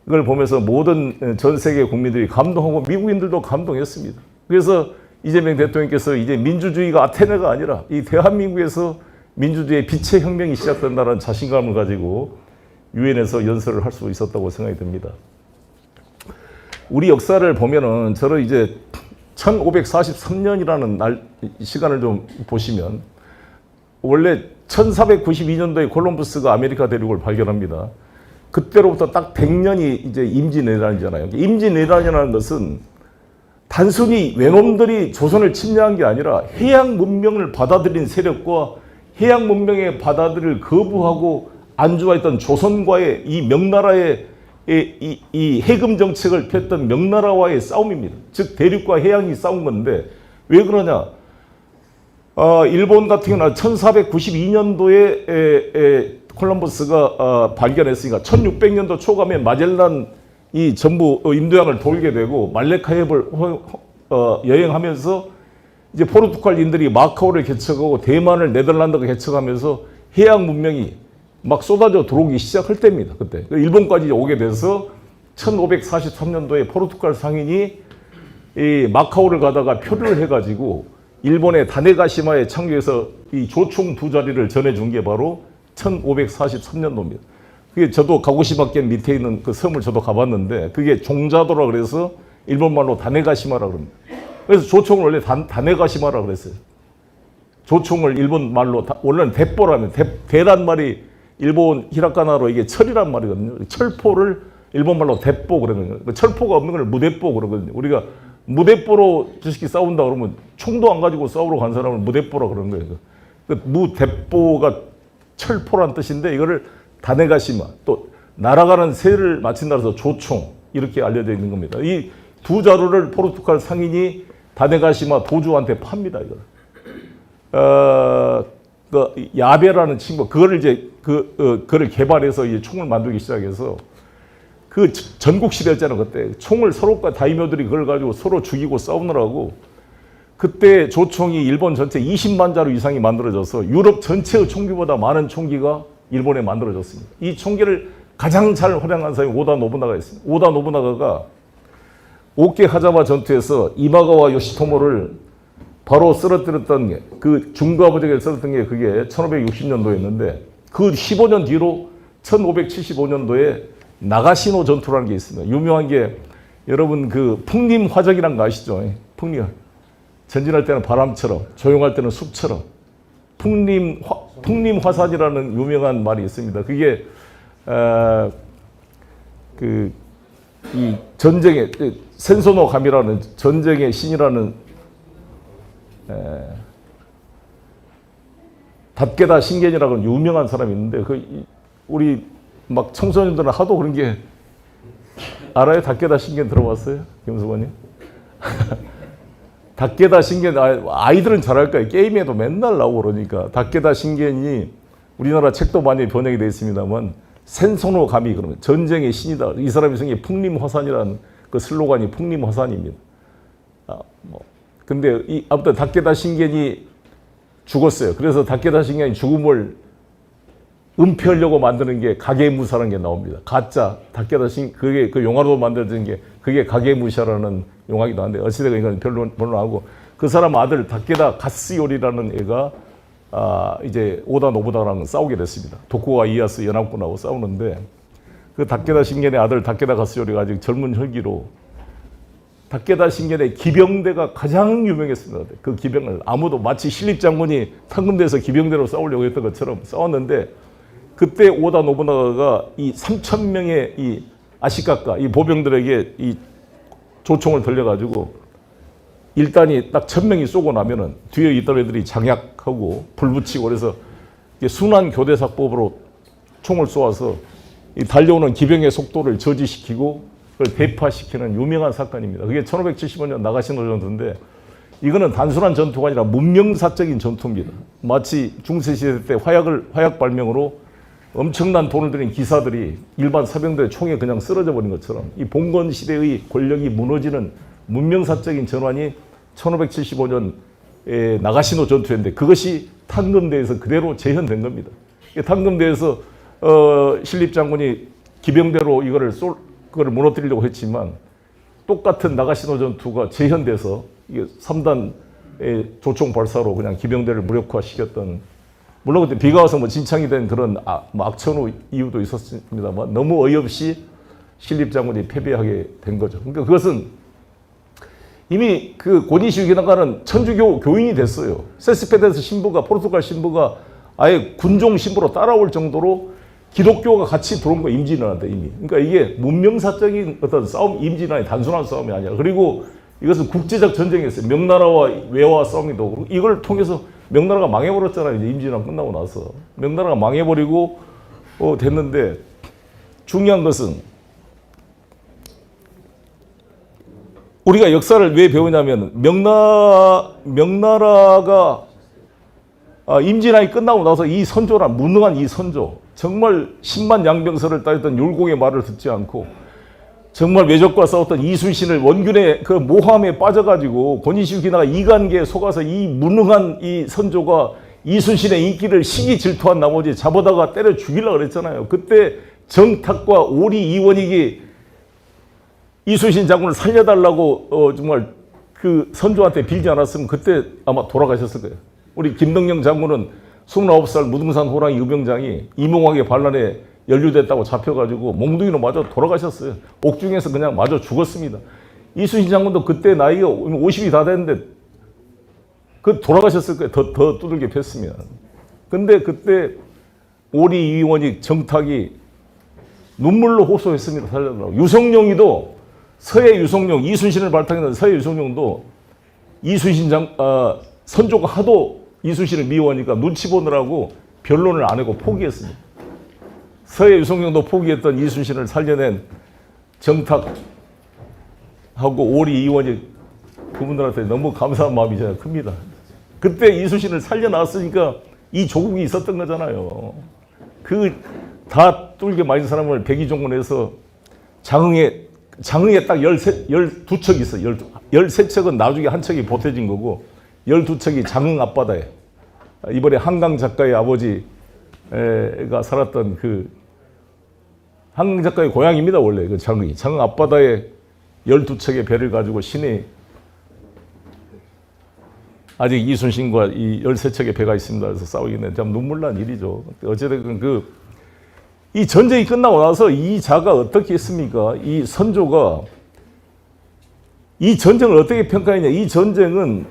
걸 보면서 모든 전 세계 국민들이 감동하고 미국인들도 감동했습니다. 그래서 이재명 대통령께서 이제 민주주의가 아테네가 아니라 이 대한민국에서 민주주의의 빛의 혁명이 시작된다는 자신감을 가지고 유엔에서 연설을 할 수 있었다고 생각이 듭니다. 우리 역사를 보면은 저는 이제 1543년이라는 시간을 좀 보시면 원래 1492년도에 콜럼버스가 아메리카 대륙을 발견합니다. 그때로부터 딱 100년이 이제 임진왜란이잖아요. 임진왜란이라는 것은 단순히 외놈들이 조선을 침략한 게 아니라 해양 문명을 받아들인 세력과 해양 문명의 받아들일 거부하고 안주하였던 조선과의 이 명나라의 이 해금 정책을 폈던 명나라와의 싸움입니다. 즉 대륙과 해양이 싸운 건데 왜 그러냐? 일본 같은 경우는 1492년도에 콜럼버스가 발견했으니까 1600년도 초감에 마젤란 이 전부 인도양을 돌게 되고 말레카 해협을 여행하면서 이제 포르투갈인들이 마카오를 개척하고 대만을 네덜란드가 개척하면서 해양 문명이 막 쏟아져 들어오기 시작할 때입니다. 그때 일본까지 오게 돼서 1543년도에 포르투갈 상인이 이 마카오를 가다가 표류를 해가지고 일본의 다네가시마에 창조해서 이 조총 두 자리를 전해준 게 바로 1543년도입니다. 그게 저도 가고시마県밑에 있는 그 섬을 저도 가봤는데 그게 종자도라 그래서 일본말로 다네가시마라 그럽니다. 그래서 조총을 원래 다네가시마라 그랬어요. 조총을 일본말로 원래는 대포라면 대란 말이 일본 히라카나로 이게 철이란 말이거든요. 철포를 일본말로 대포 그러거든요. 철포가 없는 걸 무대포 그러거든요. 우리가 무대뽀로 저 새끼 싸운다 그러면 총도 안 가지고 싸우러 간 사람을 무대뽀라 그러는 거예요. 그 무대뽀가 철포란 뜻인데 이거를 다네가시마, 또 날아가는 새를 맞춘다 해서 조총 이렇게 알려져 있는 겁니다. 이 두 자루를 포르투갈 상인이 다네가시마 도주한테 팝니다. 이걸. 그 야베라는 친구, 그거를 이제 그걸 개발해서 이제 총을 만들기 시작해서 그 전국 시대였잖아 그때. 총을 서로가 다이묘들이 그걸 가지고 서로 죽이고 싸우느라고 그때 조총이 일본 전체 20만 자루 이상이 만들어져서 유럽 전체의 총기보다 많은 총기가 일본에 만들어졌습니다. 이 총기를 가장 잘 활용한 사람이 오다 노부나가였습니다. 오다 노부나가가 오케하자마 전투에서 이마가와 요시토모를 바로 쓰러뜨렸던 게, 그 중과부적에 쓰러뜨렸던 게 그게 1560년도였는데 그 15년 뒤로 1575년도에 나가시노 전투라는 게 있습니다. 유명한 게 여러분 그 풍림 화적이라는 거 아시죠? 풍림. 전진할 때는 바람처럼, 조용할 때는 숲처럼. 풍림 화산이라는 유명한 말이 있습니다. 그게 이 전쟁의 센소노 가미라는 전쟁의 신이라는 답게다 신겐이라고 유명한 사람이 있는데 우리 막 청소년들은 하도 그런 게 알아요? 답게다 신겐 들어봤어요? 김수건님? 답게다 신겐 아이들은 잘 알 거예요. 게임에도 맨날 나오고 그러니까. 답게다 신겐이 우리나라 책도 많이 번역이 되어 있습니다만 센소노 가미 그러면 전쟁의 신이다. 이 사람이 생긴 풍림화산이라는 그 슬로건이 풍림화산입니다. 근데 아무튼 답게다 신겐이 죽었어요. 그래서 답게다 신겐이 죽음을 은폐하려고 만드는 게 가게무사라는 게 나옵니다. 가짜 답게다 그게 그 용화로 만들어진 게 그게 가게무샤라는 용화기도 한데 어찌되건 이건 별로하고 그 사람 아들 답게다 가스요리라는 애가 이제 오다 노부나가랑 싸우게 됐습니다. 도쿠가와 이에야스 연합군하고 싸우는데 그 답게다 신겐의 아들 답게다 가스요리가 아직 젊은 혈기로 답게다 신겐의 기병대가 가장 유명했습니다. 그 기병을 아무도 마치 신립 장군이 탄금대에서 기병대로 싸우려고 했던 것처럼 싸웠는데 그때 오다 노부나가가 이 3,000명의 이 아시카카 이 보병들에게 이 조총을 돌려가지고 일단이 딱 1,000명이 쏘고 나면은 뒤에 있던 애들이 장약하고 불붙이고 그래서 순환 교대사법으로 총을 쏘아서 이 달려오는 기병의 속도를 저지시키고 그걸 대파시키는 유명한 사건입니다. 그게 1575년 나가시노 전투인데 이거는 단순한 전투가 아니라 문명사적인 전투입니다. 마치 중세시대 때 화약 발명으로 엄청난 돈을 들인 기사들이 일반 사병들의 총에 그냥 쓰러져 버린 것처럼 이 봉건 시대의 권력이 무너지는 문명사적인 전환이 1575년에 나가시노 전투였는데 그것이 탄금대에서 그대로 재현된 겁니다. 탄금대에서 신립장군이 기병대로 그거를 무너뜨리려고 했지만 똑같은 나가시노 전투가 재현돼서 이게 3단의 조총 발사로 그냥 기병대를 무력화시켰던 물론 그때 비가 와서 뭐 진창이 된 그런 악천후 이유도 있었습니다만 너무 어이없이 신립장군이 패배하게 된 거죠. 그러니까 그것은 이미 그 고니시 유기나가는 천주교 교인이 됐어요. 세스페데스 신부가 포르투갈 신부가 아예 군종 신부로 따라올 정도로 기독교가 같이 들어온 거 임진왜란때 이미. 그러니까 이게 문명사적인 어떤 싸움, 임진왜란이 단순한 싸움이 아니라 그리고 이것은 국제적 전쟁이었어요. 명나라와 외와 싸움이도 그렇고 이걸 통해서 명나라가 망해버렸잖아요. 이제 임진왜란 끝나고 나서 명나라가 망해버리고 됐는데 중요한 것은 우리가 역사를 왜 배우냐면 명나라가 임진왜란이 끝나고 나서 이 선조란 무능한 이 선조 정말 10만 양병설을 따졌던 율곡의 말을 듣지 않고 정말 외적과 싸웠던 이순신을 원균의 그 모함에 빠져가지고 고니시 유기나가 이간계에 속아서 이 무능한 이 선조가 이순신의 인기를 시기 질투한 나머지 잡아다가 때려 죽이려고 그랬잖아요. 그때 정탁과 오리 이원익이 이순신 장군을 살려달라고 정말 그 선조한테 빌지 않았으면 그때 아마 돌아가셨을 거예요. 우리 김덕령 장군은 29살 무등산 호랑이 의병장이 이몽학의 반란에 연루됐다고 잡혀가지고 몽둥이로 맞아 돌아가셨어요. 옥중에서 그냥 맞아 죽었습니다. 이순신 장군도 그때 나이가 50이 다 됐는데 그 돌아가셨을 거예요. 더 두들겨 팼습니다. 근데 그때 오리 이원익 정탁이 눈물로 호소했습니다. 살려달라고. 유성룡이도 서해 유성룡, 이순신을 발탁했던 서해 유성룡도 이순신 선조가 하도 이순신을 미워하니까 눈치 보느라고 변론을 안 하고 포기했습니다. 서해 유성룡도 포기했던 이순신을 살려낸 정탁하고 오리 이원이 그분들한테 너무 감사한 마음이 저는 큽니다. 그때 이순신을 살려놨으니까 이 조국이 있었던 거잖아요. 그 다 뚫게 맞은 사람을 백의종군에서 장흥에 딱 12척이 있어요. 13척은 나중에 한 척이 보태진 거고 12척이 장흥 앞바다에 이번에 한강 작가의 아버지가 살았던 그 한강 작가의 고향입니다. 원래 그 장흥이. 장흥 앞바다에 12척의 배를 가지고 시내에 아직 이순신과 이 13척의 배가 있습니다. 그래서 싸우기는 참 눈물 난 일이죠. 어쨌든 이 전쟁이 끝나고 나서 이 자가 어떻게 했습니까? 이 선조가 이 전쟁을 어떻게 평가했냐? 이 전쟁은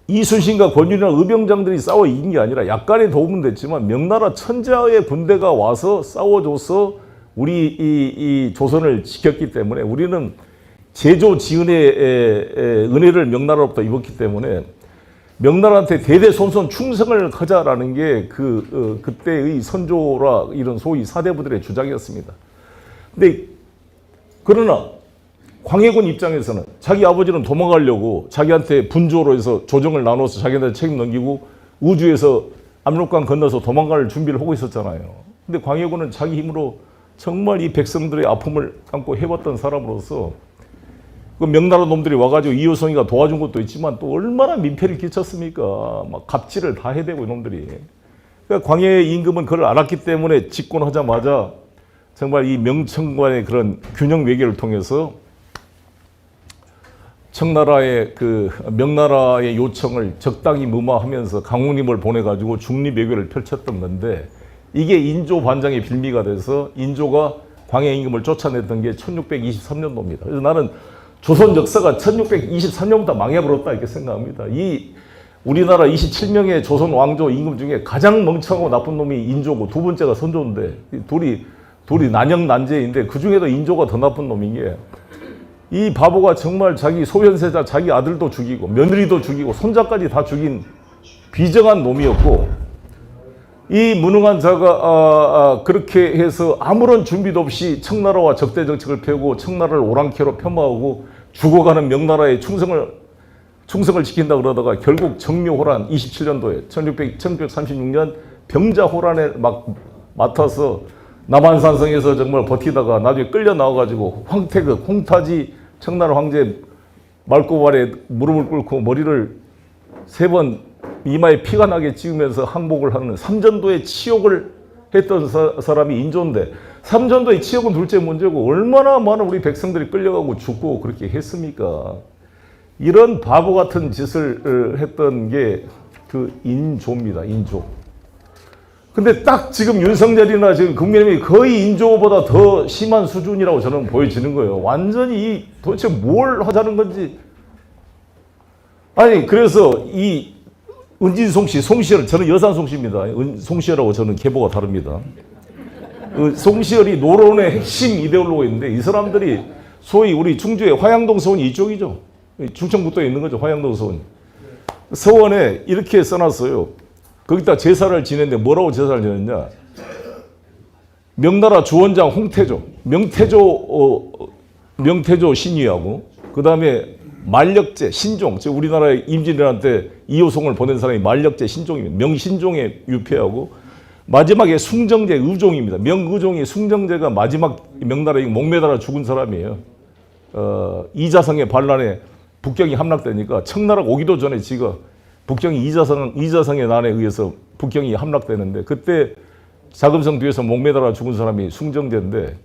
이순신과 권율이나 의병장들이 싸워 이긴 게 아니라 약간의 도움은 됐지만 명나라 천자의 군대가 와서 싸워줘서 우리 이 조선을 지켰기 때문에 우리는 제조 지은의 은혜를 명나라로부터 입었기 때문에 명나라한테 대대손손 충성을 하자라는 게 그때의 선조라 이런 소위 사대부들의 주장이었습니다. 근데 그러나 광해군 입장에서는 자기 아버지는 도망가려고 자기한테 분조로 해서 조정을 나눠서 자기한테 책임 넘기고 우주에서 압록강 건너서 도망갈 준비를 하고 있었잖아요. 근데 광해군은 자기 힘으로 정말 이 백성들의 아픔을 안고 해봤던 사람으로서 그 명나라 놈들이 와가지고 이효성이가 도와준 것도 있지만 또 얼마나 민폐를 끼쳤습니까? 막 갑질을 다 해대고 이놈들이. 그러니까 광해의 임금은 그걸 알았기 때문에 집권하자마자 정말 이 명청관의 그런 균형 외교를 통해서 청나라의 명나라의 요청을 적당히 무마하면서 강우님을 보내가지고 중립 외교를 펼쳤던 건데 이게 인조 반장의 빌미가 돼서 인조가 광해 임금을 쫓아냈던 게 1623년도입니다. 그래서 나는 조선 역사가 1623년부터 망해버렸다 이렇게 생각합니다. 이 우리나라 27명의 조선 왕조 임금 중에 가장 멍청하고 나쁜 놈이 인조고 두 번째가 선조인데 둘이 난영난제인데 그 중에도 인조가 더 나쁜 놈인 게 이 바보가 정말 자기 소현세자 자기 아들도 죽이고 며느리도 죽이고 손자까지 다 죽인 비정한 놈이었고 이 무능한 자가 그렇게 해서 아무런 준비도 없이 청나라와 적대 정책을 펴고 청나라를 오랑캐로 폄하하고 죽어가는 명나라의 충성을 지킨다 그러다가 결국 정묘호란 27년도에 1636년 병자호란에 막 맡아서 남한산성에서 정말 버티다가 나중에 끌려 나와가지고 황태극 홍타지 청나라 황제 말고발에 무릎을 꿇고 머리를 3번 이마에 피가 나게 찍으면서 항복을 하는 삼전도의 치욕을 했던 사람이 인조인데 삼전도의 치욕은 둘째 문제고 얼마나 많은 우리 백성들이 끌려가고 죽고 그렇게 했습니까? 이런 바보 같은 짓을 했던 게 그 인조입니다. 인조. 근데 딱 지금 윤석열이나 지금 국민의힘이 거의 인조보다 더 심한 수준이라고 저는 보여지는 거예요. 완전히 도대체 뭘 하자는 건지. 아니 그래서 이 은진송 씨, 송시열, 저는 여산 송씨입니다. 송시열하고 저는 계보가 다릅니다. 송시열이 노론의 핵심 이데올로기인데 이 사람들이 소위 우리 충주의 화양동 서원이 이쪽이죠. 충청북도에 있는 거죠. 화양동 서원. 서원에 이렇게 써놨어요. 거기다 제사를 지냈는데 뭐라고 제사를 지냈냐. 명나라 주원장 홍태조, 명태조 신위하고 그 다음에 만력제, 신종, 즉 우리나라의 임진왜란때 이호송을 보낸 사람이 만력제 신종입니다. 명신종의 유폐하고 마지막에 숭정제 의종입니다. 명의종이 숭정제가 마지막 명나라에 목매달아 죽은 사람이에요. 이자성의 반란에 북경이 함락되니까 청나라가 오기도 전에 지가 북경이 이자성의 난에 의해서 북경이 함락되는데 그때 자금성 뒤에서 목매달아 죽은 사람이 숭정제인데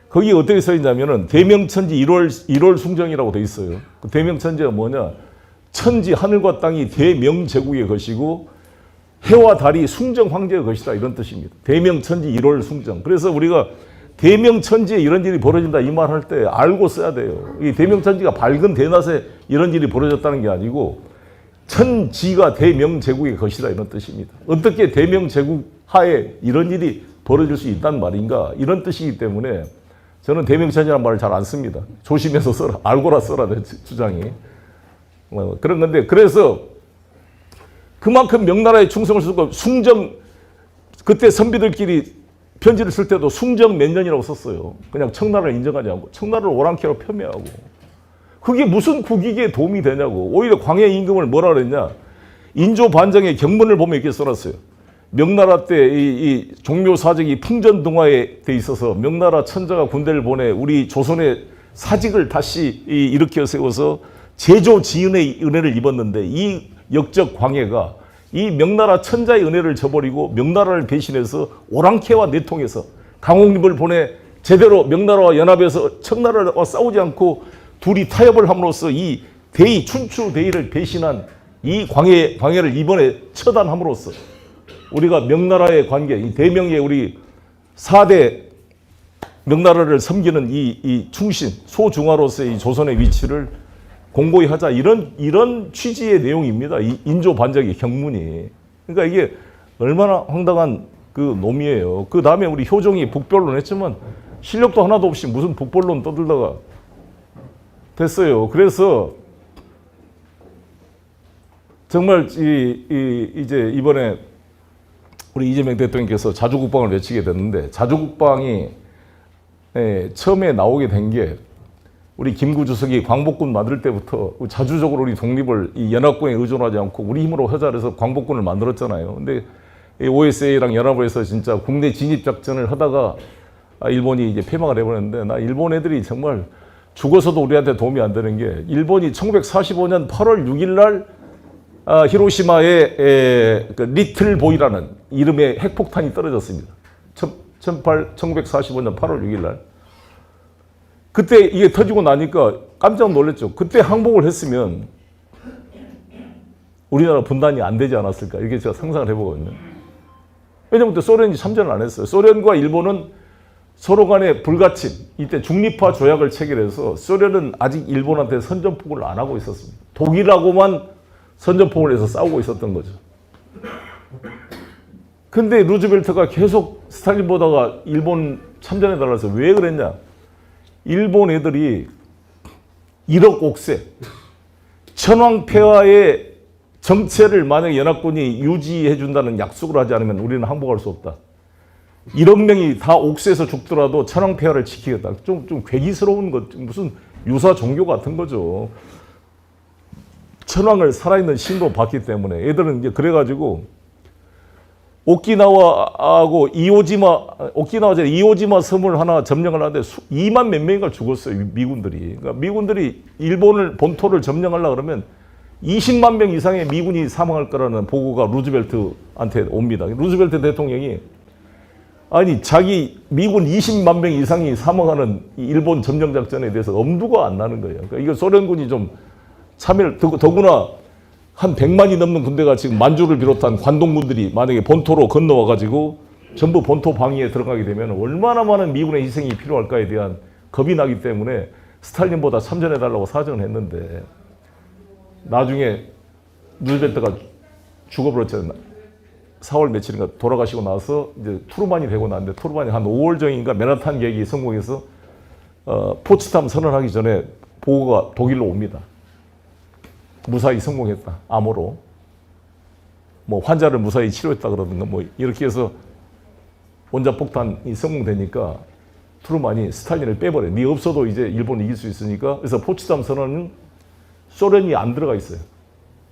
거기에 어떻게 써 있냐면은 대명천지 1월 숭정이라고 돼 있어요. 그 대명천지가 뭐냐? 천지 하늘과 땅이 대명제국의 것이고 해와 달이 숭정 황제의 것이다 이런 뜻입니다. 대명천지 1월 숭정. 그래서 우리가 대명천지에 이런 일이 벌어진다 이 말 할 때 알고 써야 돼요. 이 대명천지가 밝은 대낮에 이런 일이 벌어졌다는 게 아니고 천지가 대명제국의 것이다 이런 뜻입니다. 어떻게 대명제국 하에 이런 일이 벌어질 수 있단 말인가 이런 뜻이기 때문에 저는 대명천이라는 말을 잘 안 씁니다. 조심해서 써라. 알고라 써라. 내 주장이. 그런 건데, 그래서 그만큼 명나라에 충성을 쓰고 숭정, 그때 선비들끼리 편지를 쓸 때도 숭정 몇 년이라고 썼어요. 그냥 청나라를 인정하지 않고 청나라를 오랑캐로 폄훼하고. 그게 무슨 국익에 도움이 되냐고. 오히려 광해 임금을 뭐라 그랬냐. 인조 반정의 경문을 보면 이렇게 써놨어요. 명나라 때 이 종묘 사직이 풍전등화에 돼 있어서 명나라 천자가 군대를 보내 우리 조선의 사직을 다시 일으켜 세워서 제조 지은의 은혜를 입었는데 이 역적 광해가 이 명나라 천자의 은혜를 저버리고 명나라를 배신해서 오랑캐와 내통해서 강홍립을 보내 제대로 명나라와 연합해서 청나라와 싸우지 않고 둘이 타협을 함으로써 이 대의 춘추 대의를 배신한 이 광해를 이번에 처단함으로써 우리가 명나라의 관계, 이 대명의 우리 4대 명나라를 섬기는 이 충신, 소중화로서의 이 조선의 위치를 공고히 하자. 이런 취지의 내용입니다. 이 인조 반정의 경문이. 그러니까 이게 얼마나 황당한 그 놈이에요. 그 다음에 우리 효종이 북변론 했지만 실력도 하나도 없이 무슨 북변론 떠들다가 됐어요. 그래서 정말 이제 이번에 우리 이재명 대통령께서 자주국방을 외치게 됐는데 자주국방이 처음에 나오게 된 게 우리 김구 주석이 광복군 만들 때부터 자주적으로 우리 독립을 이 연합군에 의존하지 않고 우리 힘으로 하자 해서 광복군을 만들었잖아요. 근데 OSA랑 연합을 해서 진짜 국내 진입 작전을 하다가 일본이 이제 패망을 해버렸는데 나 일본 애들이 정말 죽어서도 우리한테 도움이 안 되는 게 일본이 1945년 8월 6일 날 히로시마에 그 리틀 보이라는 이름의 핵폭탄이 떨어졌습니다. 1945년 8월 6일 날. 그때 이게 터지고 나니까 깜짝 놀랐죠. 그때 항복을 했으면 우리나라 분단이 안 되지 않았을까 이렇게 제가 상상을 해보거든요. 왜냐면 그때 소련이 참전을 안 했어요. 소련과 일본은 서로 간의 불가침, 이때 중립화 조약을 체결해서 소련은 아직 일본한테 선전포고를 안 하고 있었습니다. 독일하고만 선전포고를 해서 싸우고 있었던 거죠. 근데 루즈벨트가 계속 스탈린 보다가 일본 참전해달라 해서 왜 그랬냐? 일본 애들이 1억 옥세, 천황폐하의 정체를 만약에 연합군이 유지해준다는 약속을 하지 않으면 우리는 항복할 수 없다. 1억 명이 다 옥세에서 죽더라도 천황폐하를 지키겠다. 좀 괴기스러운 것, 무슨 유사 종교 같은 거죠. 천황을 살아있는 신도 봤기 때문에 애들은 이제 그래가지고 오키나와하고 이오지마 섬을 하나 점령을 하는데 2만 몇 명인가 죽었어요. 미군들이. 그러니까 미군들이 일본을 본토를 점령하려고 그러면 20만 명 이상의 미군이 사망할 거라는 보고가 루즈벨트한테 옵니다. 루즈벨트 대통령이 아니 자기 미군 20만 명 이상이 사망하는 일본 점령 작전에 대해서 엄두가 안 나는 거예요. 그러니까 이거 소련군이 좀 참여를 더구나 한 100만이 넘는 군대가 지금 만주를 비롯한 관동군들이 만약에 본토로 건너와 가지고 전부 본토 방위에 들어가게 되면 얼마나 많은 미군의 희생이 필요할까에 대한 겁이 나기 때문에 스탈린보다 참전해달라고 사정을 했는데 나중에 루즈벨트가 죽어버렸잖아요. 4월 며칠인가 돌아가시고 나서 이제 투르만이 되고 났는데 투르만이 한 5월 전인가 맨하탄 계획이 성공해서 포츠담 선언하기 전에 보고가 독일로 옵니다. 무사히 성공했다. 암호로. 뭐 환자를 무사히 치료했다 그러든가 뭐 이렇게 해서 원자폭탄이 성공되니까 트루만이 스탈린을 빼버려요. 네 없어도 이제 일본 이길 수 있으니까. 그래서 포츠담 선언은 소련이 안 들어가 있어요.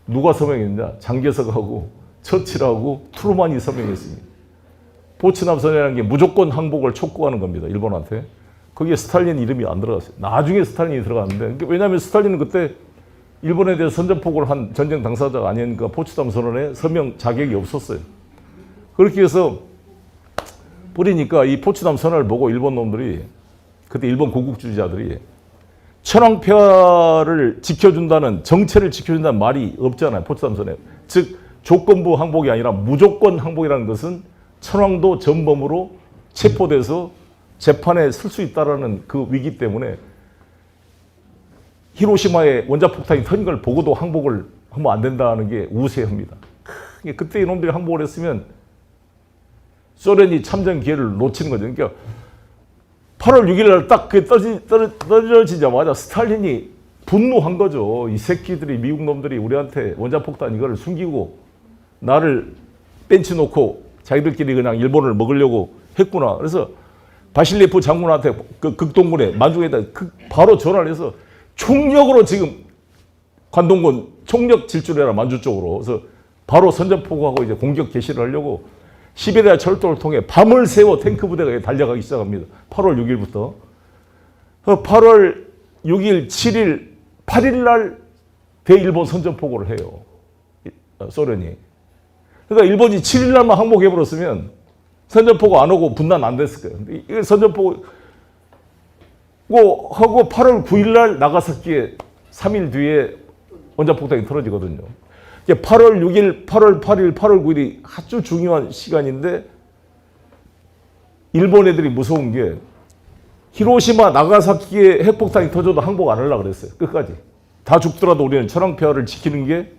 누가 서명했냐? 장개석하고 처칠하고 트루만이 서명했습니다. 포츠담 선언이라는 게 무조건 항복을 촉구하는 겁니다. 일본한테. 거기에 스탈린 이름이 안 들어갔어요. 나중에 스탈린이 들어갔는데 왜냐하면 스탈린은 그때 일본에 대해서 선전포고를 한 전쟁 당사자가 아니니까 포츠담 선언에 서명 자격이 없었어요. 그렇게 해서 뿌리니까 이 포츠담 선언을 보고 일본 놈들이 그때 일본 고국주의자들이 천황폐하를 지켜준다는 정체를 지켜준다는 말이 없잖아요. 포츠담 선언에. 즉 조건부 항복이 아니라 무조건 항복이라는 것은 천황도 전범으로 체포돼서 재판에 설 수 있다라는 그 위기 때문에 히로시마에 원자폭탄이 터진 걸 보고도 항복을 하면 안 된다는 게 우세합니다. 그때 이놈들이 항복을 했으면 소련이 참전 기회를 놓치는 거죠. 그러니까 8월 6일 날 딱 그 떨어지자마자 스탈린이 분노한 거죠. 이 새끼들이, 미국 놈들이 우리한테 원자폭탄 이거를 숨기고 나를 벤치 놓고 자기들끼리 그냥 일본을 먹으려고 했구나. 그래서 바실리프 장군한테 그 극동군에 만주에다 바로 전화를 해서 총력으로 지금 관동군 총력 질주해라 만주 쪽으로. 그래서 바로 선전포고하고 이제 공격 개시를 하려고 시베리아 철도를 통해 밤을 새워 탱크 부대가 달려가기 시작합니다. 8월 6일부터. 8월 6일, 7일, 8일 날 대일본 선전포고를 해요. 소련이. 그러니까 일본이 7일 날만 항복해버렸으면 선전포고 안 오고 분단 안 됐을 거예요. 근데 이게 선전포고 하고 8월 9일 날 나가사키에 3일 뒤에 원자폭탄이 떨어지거든요. 8월 6일, 8월 8일, 8월 9일이 아주 중요한 시간인데 일본 애들이 무서운 게 히로시마, 나가사키에 핵폭탄이 터져도 항복 안 하려고 그랬어요. 끝까지. 다 죽더라도 우리는 천황폐하를 지키는 게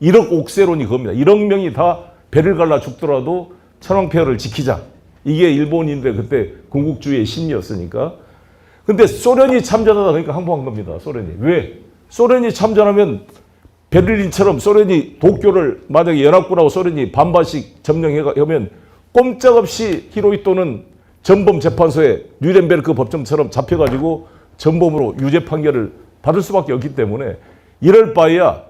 1억 옥세론이 그겁니다. 1억 명이 다 배를 갈라 죽더라도 천황폐하를 지키자. 이게 일본인들 그때 군국주의의 심리였으니까. 근데 소련이 참전하다 보니까 항복한 겁니다. 소련이. 왜? 소련이 참전하면 베를린처럼 소련이 도쿄를 만약에 연합군하고 소련이 반반씩 점령하면 꼼짝없이 히로히토는 전범 재판소에 뉘렌베르크 법정처럼 잡혀가지고 전범으로 유죄 판결을 받을 수밖에 없기 때문에 이럴 바에야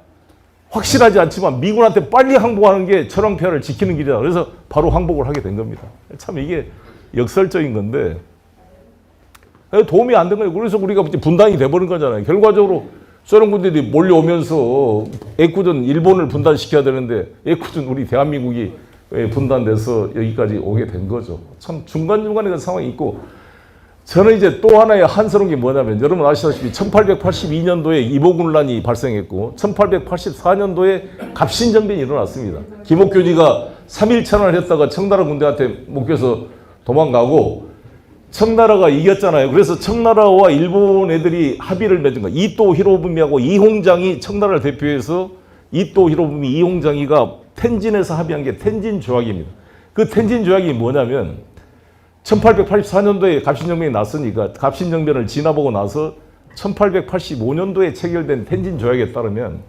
확실하지 않지만 미군한테 빨리 항복하는 게 천황폐하를 지키는 길이다. 그래서 바로 항복을 하게 된 겁니다. 참 이게 역설적인 건데 도움이 안 된 거예요. 그래서 우리가 분단이 돼버린 거잖아요. 결과적으로 소련 군대들이 몰려오면서 애꿎은 일본을 분단시켜야 되는데 애꿎은 우리 대한민국이 분단돼서 여기까지 오게 된 거죠. 참 중간중간에 그 상황이 있고 저는 이제 또 하나의 한스러운 게 뭐냐면 여러분 아시다시피 1882년도에 이보군란이 발생했고 1884년도에 갑신정변이 일어났습니다. 김옥균이가 3일 천안을 했다가 청나라 군대한테 묶여서 도망가고 청나라가 이겼잖아요. 그래서 청나라와 일본 애들이 합의를 맺은 거예요. 이토 히로부미하고 이홍장이 청나라를 대표해서 이토 히로부미 이홍장이가 텐진에서 합의한 게 텐진 조약입니다. 그 텐진 조약이 뭐냐면 1884년도에 갑신정변이 났으니까 갑신정변을 지나보고 나서 1885년도에 체결된 텐진 조약에 따르면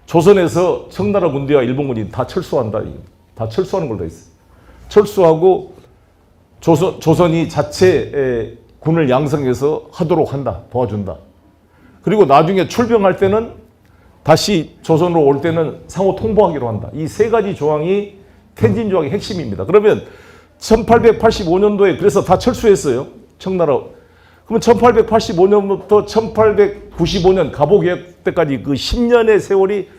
조선에서 청나라 군대와 일본군이 다 철수한다. 다 철수하는 걸로 돼 있어요. 철수하고 조선이 자체 군을 양성해서 하도록 한다. 도와준다. 그리고 나중에 출병할 때는 다시 조선으로 올 때는 상호 통보하기로 한다. 이 세 가지 조항이 텐진 조약의 핵심입니다. 그러면 1885년도에 그래서 다 철수했어요. 청나라. 그러면 1885년부터 1895년 갑오개혁 때까지 그 10년의 세월이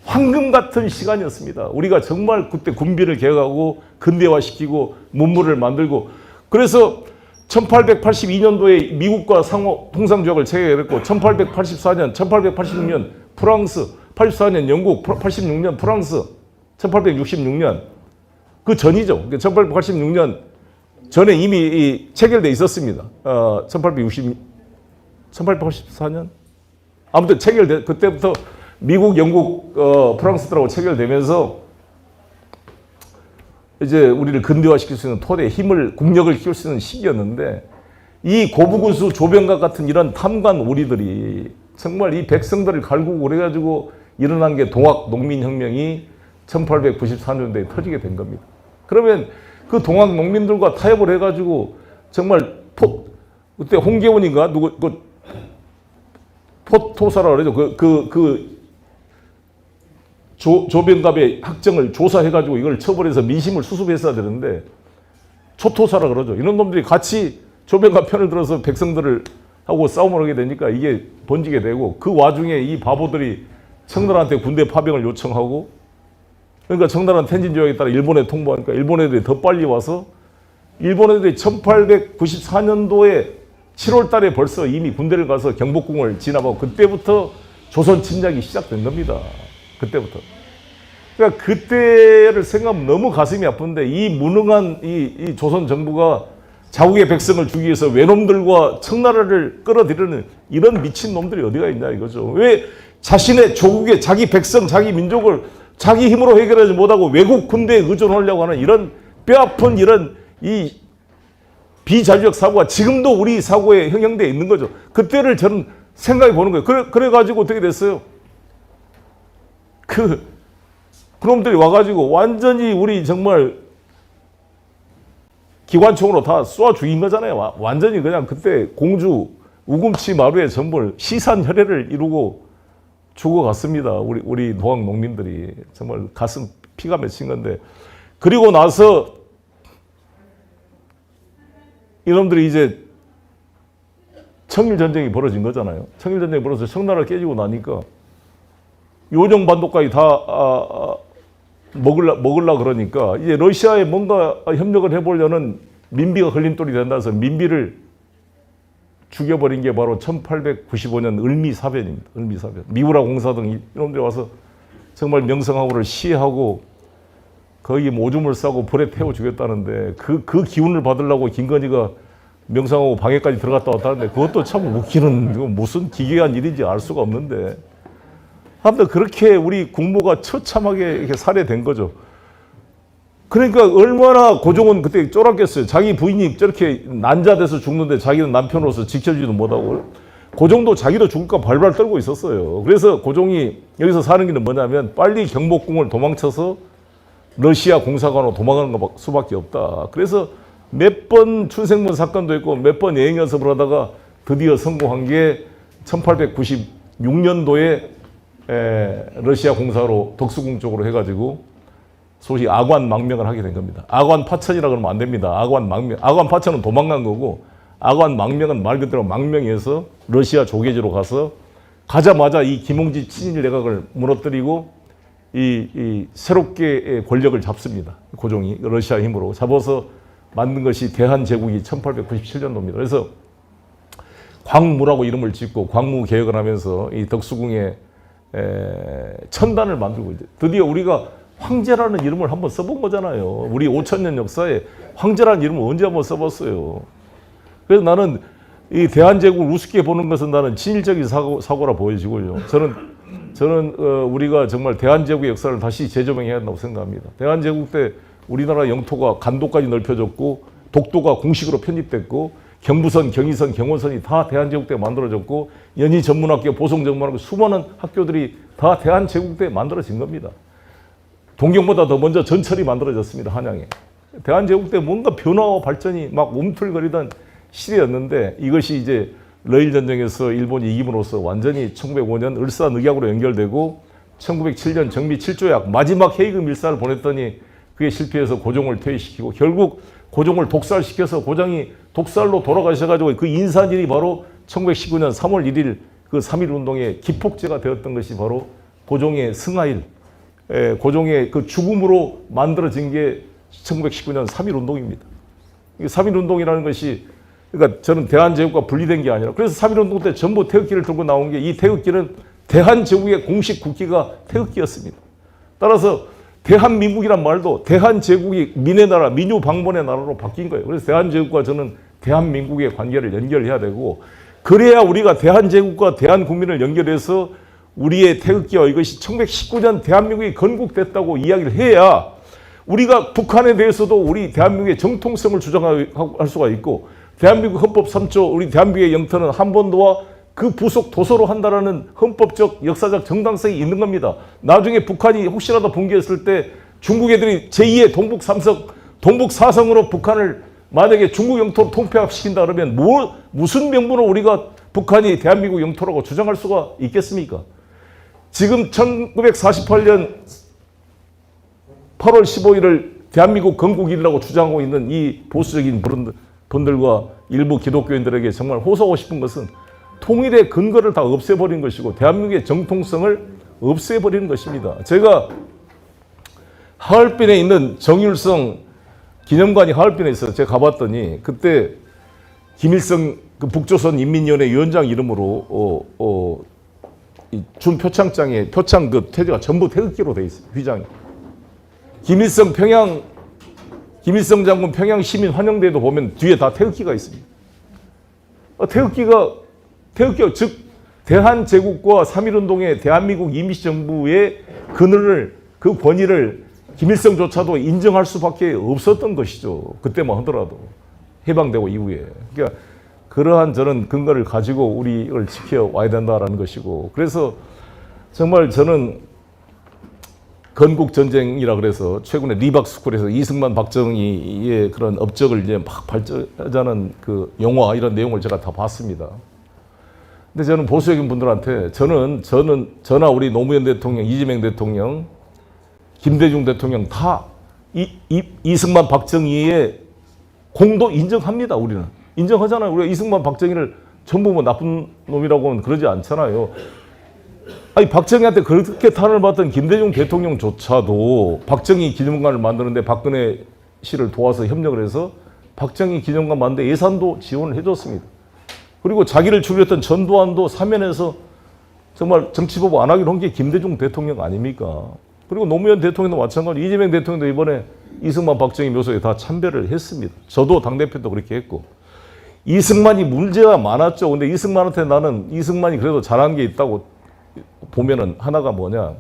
황금 같은 시간이었습니다. 우리가 정말 그때 군비를 개혁하고 근대화시키고 문물을 만들고 그래서 1882년도에 미국과 상호 통상조약을 체결했고 1884년, 1886년 프랑스, 84년 영국, 86년 프랑스, 1866년 그 전이죠. 1886년 전에 이미 체결돼 있었습니다. 1884년 아무튼 체결돼 그때부터 미국, 영국, 프랑스들하고 체결되면서 이제 우리를 근대화시킬 수 있는 토대, 힘을, 국력을 키울 수 있는 시기였는데 이 고부군수 조병각 같은 이런 탐관 오리들이 정말 이 백성들을 갈구고 그래가지고 일어난 게 동학 농민혁명이 1894년도에 터지게 된 겁니다. 그러면 그 동학 농민들과 타협을 해가지고 정말 그때 홍계원인가 누구 포토사라 그러죠. 조병갑의 학정을 조사해가지고 이걸 처벌해서 민심을 수습했어야 되는데 초토사라 그러죠. 이런 놈들이 같이 조병갑 편을 들어서 백성들을 하고 싸움을 하게 되니까 이게 번지게 되고 그 와중에 이 바보들이 청나라한테 군대 파병을 요청하고 그러니까 청나라는 텐진 조약에 따라 일본에 통보하니까 일본 애들이 더 빨리 와서 일본 애들이 1894년도에 7월 달에 벌써 이미 군대를 가서 경복궁을 진압하고 그때부터 조선 침략이 시작된 겁니다. 그때부터. 그러니까 그때를 생각하면 너무 가슴이 아픈데 이 무능한 이 조선 정부가 자국의 백성을 주기 위해서 외놈들과 청나라를 끌어들이는 이런 미친 놈들이 어디가 있냐 이거죠. 왜 자신의 조국의 자기 백성, 자기 민족을 자기 힘으로 해결하지 못하고 외국 군대에 의존하려고 하는 이런 뼈아픈 이런 이 비자주적 사고가 지금도 우리 사고에 형성되어 있는 거죠. 그때를 저는 생각해 보는 거예요. 그래가지고 어떻게 됐어요? 그놈들이 와가지고 완전히 우리 정말 기관총으로 다 쏘아 죽인 거잖아요. 완전히 그냥 그때 공주 우금치 마루에 전부 시산혈해를 이루고 죽어갔습니다. 우리 노학 농민들이 정말 가슴 피가 맺힌 건데, 그리고 나서 이놈들이 이제 청일전쟁이 벌어진 거잖아요. 청일전쟁이 벌어져서 청나라를 깨지고 나니까 요정반도까지 다 먹으려 그러니까 이제 러시아에 뭔가 협력을 해보려는 민비가 걸림돌이 된다 해서 민비를 죽여버린 게 바로 1895년 을미사변입니다. 을미사변. 미우라 공사 등 이놈들이 와서 정말 명성황후를 시해하고 거의 오줌을 싸고 불에 태워 죽였다는데 그 기운을 받으려고 김건희가 명성황후 방에까지 들어갔다 왔다는데 그것도 참 웃기는, 무슨 기괴한 일인지 알 수가 없는데, 아무튼 그렇게 우리 국모가 처참하게 이렇게 살해된 거죠. 그러니까 얼마나 고종은 그때 쫄았겠어요. 자기 부인이 저렇게 난자돼서 죽는데 자기는 남편으로서 지켜주지도 못하고, 고종도 자기도 죽을까 발발 떨고 있었어요. 그래서 고종이 여기서 사는 길은 뭐냐면 빨리 경복궁을 도망쳐서 러시아 공사관으로 도망가는 수밖에 없다. 그래서 몇 번 춘생문 사건도 있고 몇 번 여행 연습을 하다가 드디어 성공한 게 1896년도에 러시아 공사로 덕수궁 쪽으로 해가지고 소위 아관망명을 하게 된 겁니다. 아관파천이라 그러면 안 됩니다. 아관망명. 아관파천은 도망간 거고, 아관망명은 말 그대로 망명해서 러시아 조계지로 가자마자 이 김홍지 친일 내각을 무너뜨리고 이 새롭게 권력을 잡습니다. 고종이 러시아 힘으로 잡아서 만든 것이 대한제국이 1897년도입니다. 그래서 광무라고 이름을 짓고 광무 개혁을 하면서 이 덕수궁에 천단을 만들고 이제 드디어 우리가 황제라는 이름을 한번 써본 거잖아요. 우리 5000년 역사에 황제라는 이름을 언제 한번 써봤어요. 그래서 나는 이 대한제국을 우습게 보는 것은 나는 친일적인 사고라 보여지고요. 저는 우리가 정말 대한제국의 역사를 다시 재조명해야 한다고 생각합니다. 대한제국 때 우리나라 영토가 간도까지 넓혀졌고 독도가 공식으로 편입됐고 경부선, 경의선, 경원선이 다 대한제국 때 만들어졌고 연희전문학교, 보성전문학교 수많은 학교들이 다 대한제국 때 만들어진 겁니다. 동경보다 더 먼저 전철이 만들어졌습니다. 한양에. 대한제국 때 뭔가 변화와 발전이 막 움틀거리던 시대였는데 이것이 이제 러일전쟁에서 일본이 이김으로써 완전히 1905년 을사늑약으로 연결되고 1907년 정미 7조약 마지막 헤이그 밀사를 보냈더니 그게 실패해서 고종을 퇴위시키고 결국 고종을 독살시켜서 고종이 독살로 돌아가셔가지고 그 인산일이 바로 1919년 3월 1일 그 3.1운동의 기폭제가 되었던 것이 바로 고종의 승하일, 고종의 그 죽음으로 만들어진 게 1919년 3.1운동입니다. 3.1운동이라는 것이 그러니까 저는 대한제국과 분리된 게 아니라 그래서 3.1운동 때 전부 태극기를 들고 나온 게 이 태극기는 대한제국의 공식 국기가 태극기였습니다. 따라서 대한민국이란 말도 대한제국이 민의 나라, 민유방본의 나라로 바뀐 거예요. 그래서 대한제국과 저는 대한민국의 관계를 연결해야 되고 그래야 우리가 대한제국과 대한국민을 연결해서 우리의 태극기와 이것이 1919년 대한민국이 건국됐다고 이야기를 해야 우리가 북한에 대해서도 우리 대한민국의 정통성을 주장할 수가 있고 대한민국 헌법 3조 우리 대한민국의 영토는 한반도와 그 부속 도서로 한다라는 헌법적 역사적 정당성이 있는 겁니다. 나중에 북한이 혹시라도 붕괴했을 때 중국 애들이 제2의 동북 3성, 동북 4성으로 북한을 만약에 중국 영토로 통폐합시킨다 그러면 무슨 명분으로 우리가 북한이 대한민국 영토라고 주장할 수가 있겠습니까? 지금 1948년 8월 15일을 대한민국 건국일이라고 주장하고 있는 이 보수적인 분들과 일부 기독교인들에게 정말 호소하고 싶은 것은 통일의 근거를 다 없애버린 것이고 대한민국의 정통성을 없애버리는 것입니다. 제가 하얼빈에 있는 정일성 기념관이 하얼빈에 있어서 제가 가봤더니 그때 김일성 그 북조선 인민위원회 위원장 이름으로 준 표창장에 표창 그 태제가 전부 태극기로 돼 있어요. 휘장이. 김일성 장군 평양 시민 환영대회도 보면 뒤에 다 태극기가 있습니다. 태극기가 즉 대한제국과 3.1운동의 대한민국 임시정부의 그 권위를 김일성조차도 인정할 수밖에 없었던 것이죠. 그때만 하더라도. 해방되고 이후에. 그러니까 그러한 저는 근거를 가지고 우리를 지켜와야 된다라는 것이고, 그래서 정말 저는 건국전쟁이라 그래서 최근에 리박스쿨에서 이승만 박정희의 그런 업적을 이제 막 발전하자는 그 영화 이런 내용을 제가 다 봤습니다. 근데 저는 보수적인 분들한테 저나 우리 노무현 대통령, 이재명 대통령, 김대중 대통령 다 이승만 박정희의 공도 인정합니다. 우리는 인정하잖아요. 우리가 이승만 박정희를 전부 뭐 나쁜 놈이라고는 그러지 않잖아요. 아니 박정희한테 그렇게 탄을 받던 김대중 대통령조차도 박정희 기념관을 만드는데 박근혜 씨를 도와서 협력을 해서 박정희 기념관 만드는데 예산도 지원을 해줬습니다. 그리고 자기를 죽였던 전두환도 사면에서 정말 정치보복 안 하기로 한 게 김대중 대통령 아닙니까? 그리고 노무현 대통령도 마찬가지로 이재명 대통령도 이번에 이승만 박정희 묘소에 다 참배를 했습니다. 저도 당대표도 그렇게 했고. 이승만이 문제가 많았죠. 근데 이승만한테 나는 이승만이 그래도 잘한 게 있다고 보면은 하나가 뭐냐.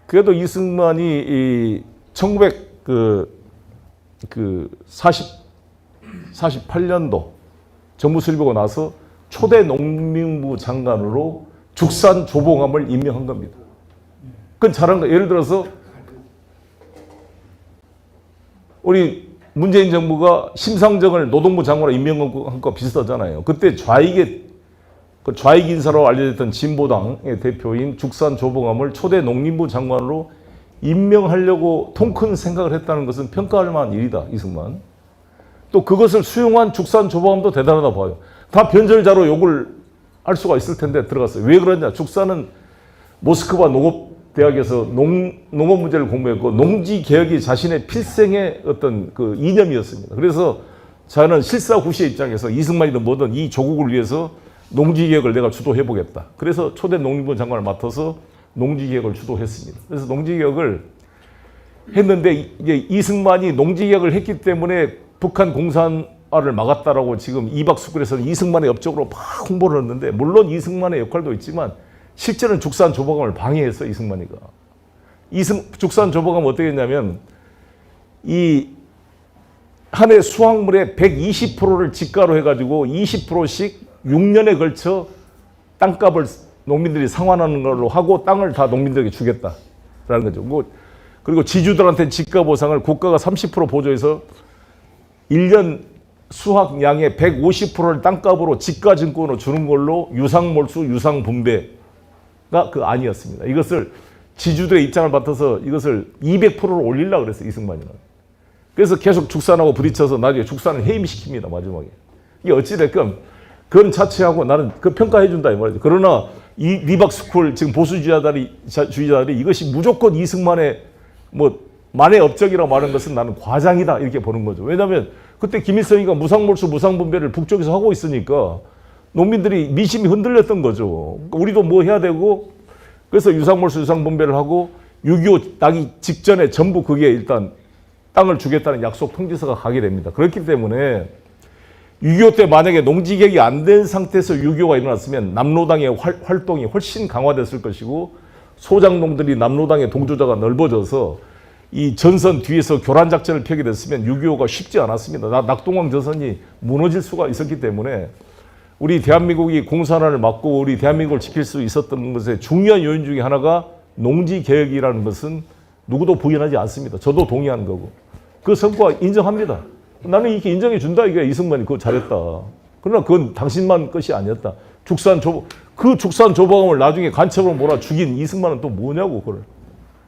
그래도 이승만이 1948년도 정부 수립하고 나서 초대 농림부 장관으로 죽산 조봉암을 임명한 겁니다. 그건 잘한 거. 예를 들어서 우리 문재인 정부가 심상정을 노동부 장관으로 임명한 거 비슷하잖아요. 그때 좌익 인사로 알려졌던 진보당의 대표인 죽산 조봉암을 초대 농림부 장관으로 임명하려고 통큰 생각을 했다는 것은 평가할 만한 일이다. 이승만. 또 그것을 수용한 죽산 조봉암도 대단하다 봐요. 다 변절자로 욕을 할 수가 있을 텐데 들어갔어요. 왜 그러냐. 죽산은 모스크바 농업대학에서 농업 문제를 공부했고 농지개혁이 자신의 필생의 어떤 그 이념이었습니다. 그래서 저는 실사구시의 입장에서 이승만이든 뭐든 이 조국을 위해서 농지개혁을 내가 주도해보겠다. 그래서 초대 농림부 장관을 맡아서 농지개혁을 주도했습니다. 그래서 농지개혁을 했는데 이게 이승만이 농지개혁을 했기 때문에 북한 공산화를 막았다라고 지금 이박수쿨에서는 이승만의 업적으로 막 홍보를 했는데 물론 이승만의 역할도 있지만 실제는 죽산 조봉암을 방해했어 이승만이가. 죽산 조봉암은 어떻게 했냐면 이 한 해 수확물의 120%를 지가로 해가지고 20%씩 6년에 걸쳐 땅값을 농민들이 상환하는 걸로 하고 땅을 다 농민들에게 주겠다라는 거죠. 그리고 지주들한테 지가 보상을 국가가 30% 보조해서 1년 수확량의 150%를 땅값으로 지가증권으로 주는 걸로 유상몰수, 유상분배가 그 안이었습니다. 이것을 지주들의 입장을 받아서 이것을 200%로 올리려고 그랬어요. 이승만이는. 그래서 계속 죽산하고 부딪혀서 나중에 죽산을 해임시킵니다. 마지막에. 이게 어찌됐건 그건 자체하고 나는 그 평가해준다 이 말이죠. 그러나 이 리박스쿨 지금 보수주의자들이 이것이 무조건 이승만의 뭐 만의 업적이라고 말하는 것은 나는 과장이다 이렇게 보는 거죠. 왜냐하면 그때 김일성이가 무상몰수 무상분배를 북쪽에서 하고 있으니까 농민들이 민심이 흔들렸던 거죠. 우리도 뭐 해야 되고 그래서 유상몰수 유상분배를 하고 6.25 나기 직전에 전부 그게 일단 땅을 주겠다는 약속 통지서가 가게 됩니다. 그렇기 때문에 6.25 때 만약에 농지개혁이 안 된 상태에서 6.25가 일어났으면 남로당의 활동이 훨씬 강화됐을 것이고 소장농들이 남로당의 동조자가 넓어져서 이 전선 뒤에서 교란 작전을 펴게 됐으면 6.25가 쉽지 않았습니다. 낙동강 전선이 무너질 수가 있었기 때문에 우리 대한민국이 공산화를 막고 우리 대한민국을 지킬 수 있었던 것의 중요한 요인 중에 하나가 농지개혁이라는 것은 누구도 부인하지 않습니다. 저도 동의하는 거고 그 성과 인정합니다. 나는 이렇게 인정해 준다. 이게 이승만이 그거 잘했다. 그러나 그건 당신만 것이 아니었다. 그 죽산 조봉암을 나중에 간첩으로 몰아 죽인 이승만은 또 뭐냐고 그걸.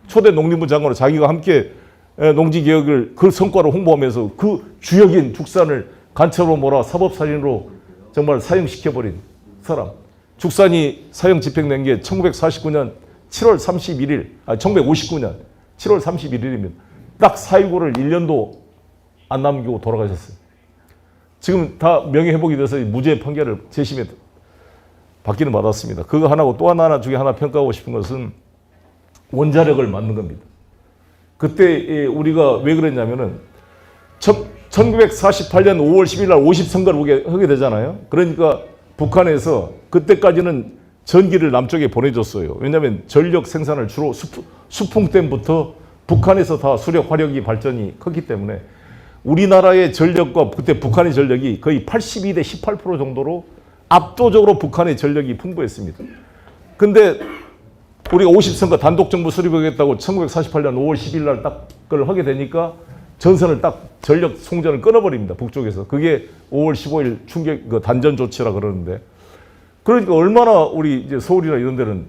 초대 농림부 장관으로 자기가 함께 농지개혁을 그 성과로 홍보하면서 그 주역인 죽산을 간첩으로 몰아 사법살인으로 정말 사형시켜버린 사람. 죽산이 사형 집행된 게 1949년 7월 31일, 1959년 7월 31일이면 딱 4.19를 1년도 안 남기고 돌아가셨어요. 지금 다 명예회복이 돼서 무죄 판결을 재심에 받기는 받았습니다. 그거 하나고 또 하나 중에 하나 평가하고 싶은 것은 원자력을 만든 겁니다. 그때 우리가 왜 그랬냐면은 1948년 5월 10일 날 50선거를 하게 되잖아요. 그러니까 북한에서 그때까지는 전기를 남쪽에 보내줬어요. 왜냐하면 전력 생산을 주로 수풍댐부터 북한에서 다 수력 화력이 발전이 컸기 때문에 우리나라의 전력과 그때 북한의 전력이 거의 82대 18% 정도로 압도적으로 북한의 전력이 풍부했습니다. 근데 우리가 50선거 단독 정부 수립하겠다고 1948년 5월 10일 날 딱 그걸 하게 되니까 전선을 딱 전력 송전을 끊어버립니다. 북쪽에서. 그게 5월 15일 충격 그 단전 조치라 그러는데, 그러니까 얼마나 우리 이제 서울이나 이런 데는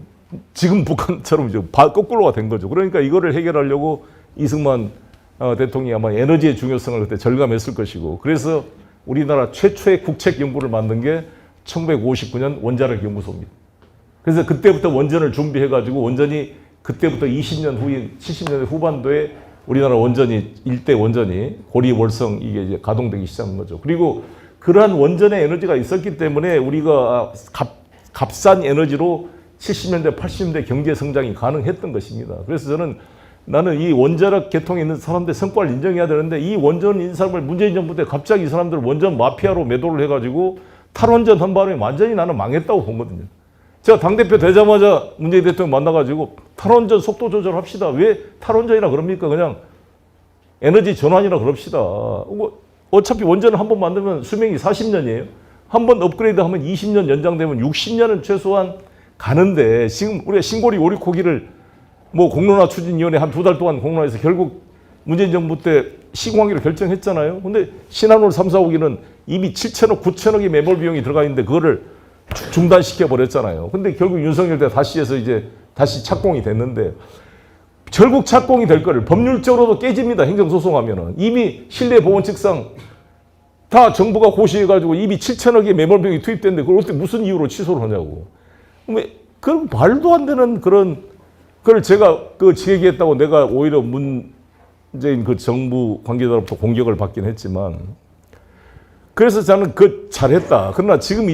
지금 북한처럼 이제 거꾸로가 된 거죠. 그러니까 이거를 해결하려고 이승만 대통령이 아마 에너지의 중요성을 그때 절감했을 것이고, 그래서 우리나라 최초의 국책 연구를 만든 게 1959년 원자력 연구소입니다. 그래서 그때부터 원전을 준비해가지고 원전이 그때부터 20년 후인 70년대 후반도에 우리나라 원전이 일대 원전이 고리 월성 이게 이제 가동되기 시작한 거죠. 그리고 그러한 원전의 에너지가 있었기 때문에 우리가 값싼 에너지로 70년대 80년대 경제 성장이 가능했던 것입니다. 그래서 나는 이 원자력 개통에 있는 사람들 성과를 인정해야 되는데, 이 원전 인사를 문재인 정부 때 갑자기 이 사람들 원전 마피아로 매도를 해가지고 탈원전 한 바람에 완전히 나는 망했다고 보거든요. 제가 당대표 되자마자 문재인 대통령 만나가지고 탈원전 속도 조절합시다. 왜 탈원전이라 그럽니까? 그냥 에너지 전환이라 그럽시다. 어차피 원전을 한 번 만들면 수명이 40년이에요. 한 번 업그레이드 하면 20년 연장되면 60년은 최소한 가는데, 지금 우리가 신고리 오리코기를 뭐 공론화 추진위원회 한 2달 동안 공론화해서 결국 문재인 정부 때 시공하기로 결정했잖아요. 근데 신한울 3, 4, 5기는 이미 7천억, 9천억의 매몰 비용이 들어가 있는데 그거를 중단시켜 버렸잖아요. 근데 결국 윤석열 때 다시 해서 이제 다시 착공이 됐는데, 결국 착공이 될 거를 법률적으로도 깨집니다. 행정소송하면은. 이미 실내보건칙상 다 정부가 고시해가지고 이미 7천억의 매몰 비용이 투입됐는데 그걸 어떻게 무슨 이유로 취소를 하냐고. 그 말도 안 되는 그런 그걸 제가 얘기했다고 내가 오히려 문재인 그 정부 관계자로부터 공격을 받긴 했지만, 그래서 저는 잘했다. 그러나 지금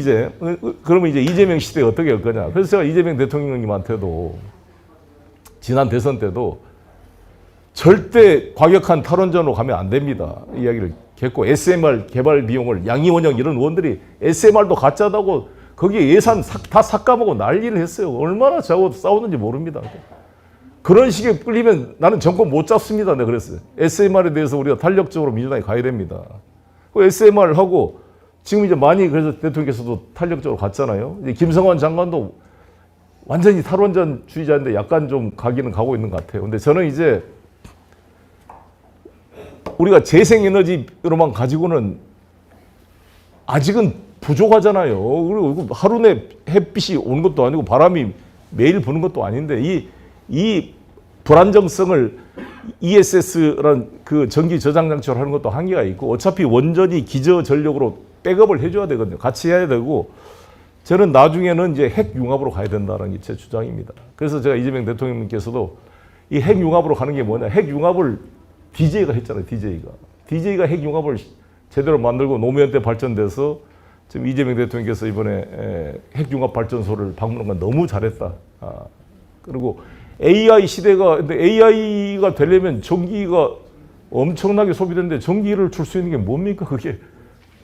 그러면 이제 이재명 시대에 어떻게 할 거냐. 그래서 제가 이재명 대통령님한테도 지난 대선 때도 절대 과격한 탈원전으로 가면 안 됩니다. 이야기를 했고, SMR 개발 비용을 양이원영 이런 의원들이 SMR도 가짜다고 거기에 예산 다 삭감하고 난리를 했어요. 얼마나 저하고 싸웠는지 모릅니다. 그런 식에 끌리면 나는 정권 못 잡습니다. 내가 그랬어요. SMR에 대해서 우리가 탄력적으로 민주당이 가야 됩니다. 그 SMR 하고 지금 이제 많이 그래서 대통령께서도 탄력적으로 갔잖아요. 이제 김성환 장관도 완전히 탈원전주의자인데 약간 좀 가기는 가고 있는 것 같아요. 근데 저는 이제 우리가 재생에너지로만 가지고는 아직은 부족하잖아요. 그리고 하루 내 햇빛이 오는 것도 아니고 바람이 매일 부는 것도 아닌데 이 불안정성을 ESS라는 그 전기 저장 장치로 하는 것도 한계가 있고, 어차피 원전이 기저 전력으로 백업을 해줘야 되거든요. 같이 해야 되고, 저는 나중에는 이제 핵융합으로 가야 된다는 게 제 주장입니다. 그래서 제가 이재명 대통령님께서도 이 핵융합으로 가는 게 뭐냐. 핵융합을 DJ가 했잖아요. DJ가 핵융합을 제대로 만들고 노무현 때 발전돼서 지금 이재명 대통령께서 이번에 핵융합 발전소를 방문한 건 너무 잘했다. 그리고 AI 시대가, 근데 AI가 되려면 전기가 엄청나게 소비되는데 전기를 줄 수 있는 게 뭡니까? 그게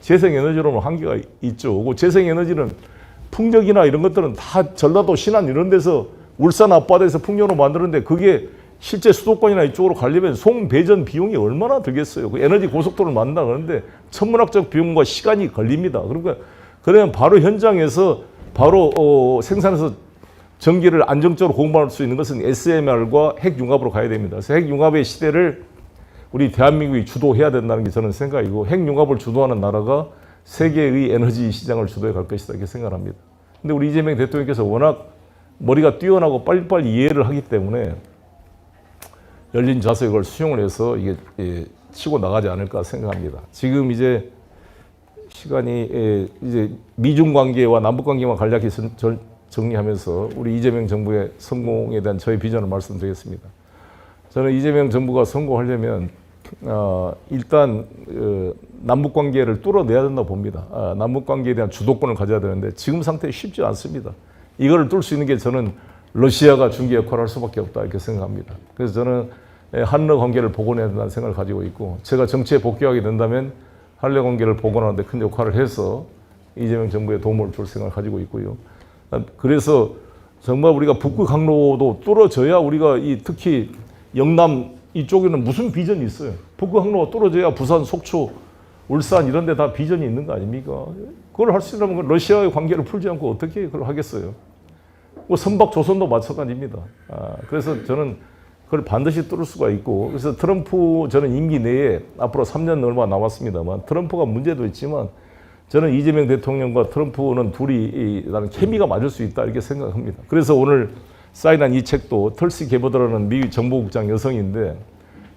재생에너지로는 한계가 있죠. 그 재생에너지는 풍력이나 이런 것들은 다 전라도 신안 이런 데서 울산 앞바다에서 풍력으로 만드는데 그게 실제 수도권이나 이쪽으로 가려면 송배전 비용이 얼마나 들겠어요. 그 에너지 고속도로를 만든다 그러는데 천문학적 비용과 시간이 걸립니다. 그러니까 그러면 바로 현장에서 바로 생산해서 전기를 안정적으로 공급할 수 있는 것은 SMR과 핵융합으로 가야 됩니다. 그래서 핵융합의 시대를 우리 대한민국이 주도해야 된다는 게 저는 생각이고, 핵융합을 주도하는 나라가 세계의 에너지 시장을 주도해 갈 것이다 이렇게 생각합니다. 근데 우리 이재명 대통령께서 워낙 머리가 뛰어나고 빨리빨리 이해를 하기 때문에 열린 좌석에 그걸 수용을 해서 이게 치고 나가지 않을까 생각합니다. 지금 이제 시간이 이제 미중 관계와 남북 관계만 간략히 정리하면서 우리 이재명 정부의 성공에 대한 저의 비전을 말씀드리겠습니다. 저는 이재명 정부가 성공하려면 일단 남북 관계를 뚫어내야 된다고 봅니다. 남북 관계에 대한 주도권을 가져야 되는데 지금 상태에 쉽지 않습니다. 이거를 뚫을 수 있는 게 저는 러시아가 중개 역할을 할 수밖에 없다 이렇게 생각합니다. 그래서 저는 한러 관계를 복원해야 된다는 생각을 가지고 있고, 제가 정치에 복귀하게 된다면 한러 관계를 복원하는 데 큰 역할을 해서 이재명 정부에 도움을 줄 생각을 가지고 있고요. 그래서 정말 우리가 북극 항로도 뚫어져야 우리가 특히 영남 이쪽에는 무슨 비전이 있어요? 북극 항로가 떨어져야 부산, 속초, 울산 이런 데 다 비전이 있는 거 아닙니까? 그걸 할 수 있다면 러시아의 관계를 풀지 않고 어떻게 그걸 하겠어요? 뭐 선박 조선도 마찬가지입니다. 그래서 저는 그걸 반드시 뚫을 수가 있고, 그래서 트럼프 저는 임기 내에 앞으로 3년 얼마 남았습니다만 트럼프가 문제도 있지만 저는 이재명 대통령과 트럼프는 둘이 나는 케미가 맞을 수 있다 이렇게 생각합니다. 그래서 오늘 사인한 이 책도 털시 게버더라는 미 정보국장 여성인데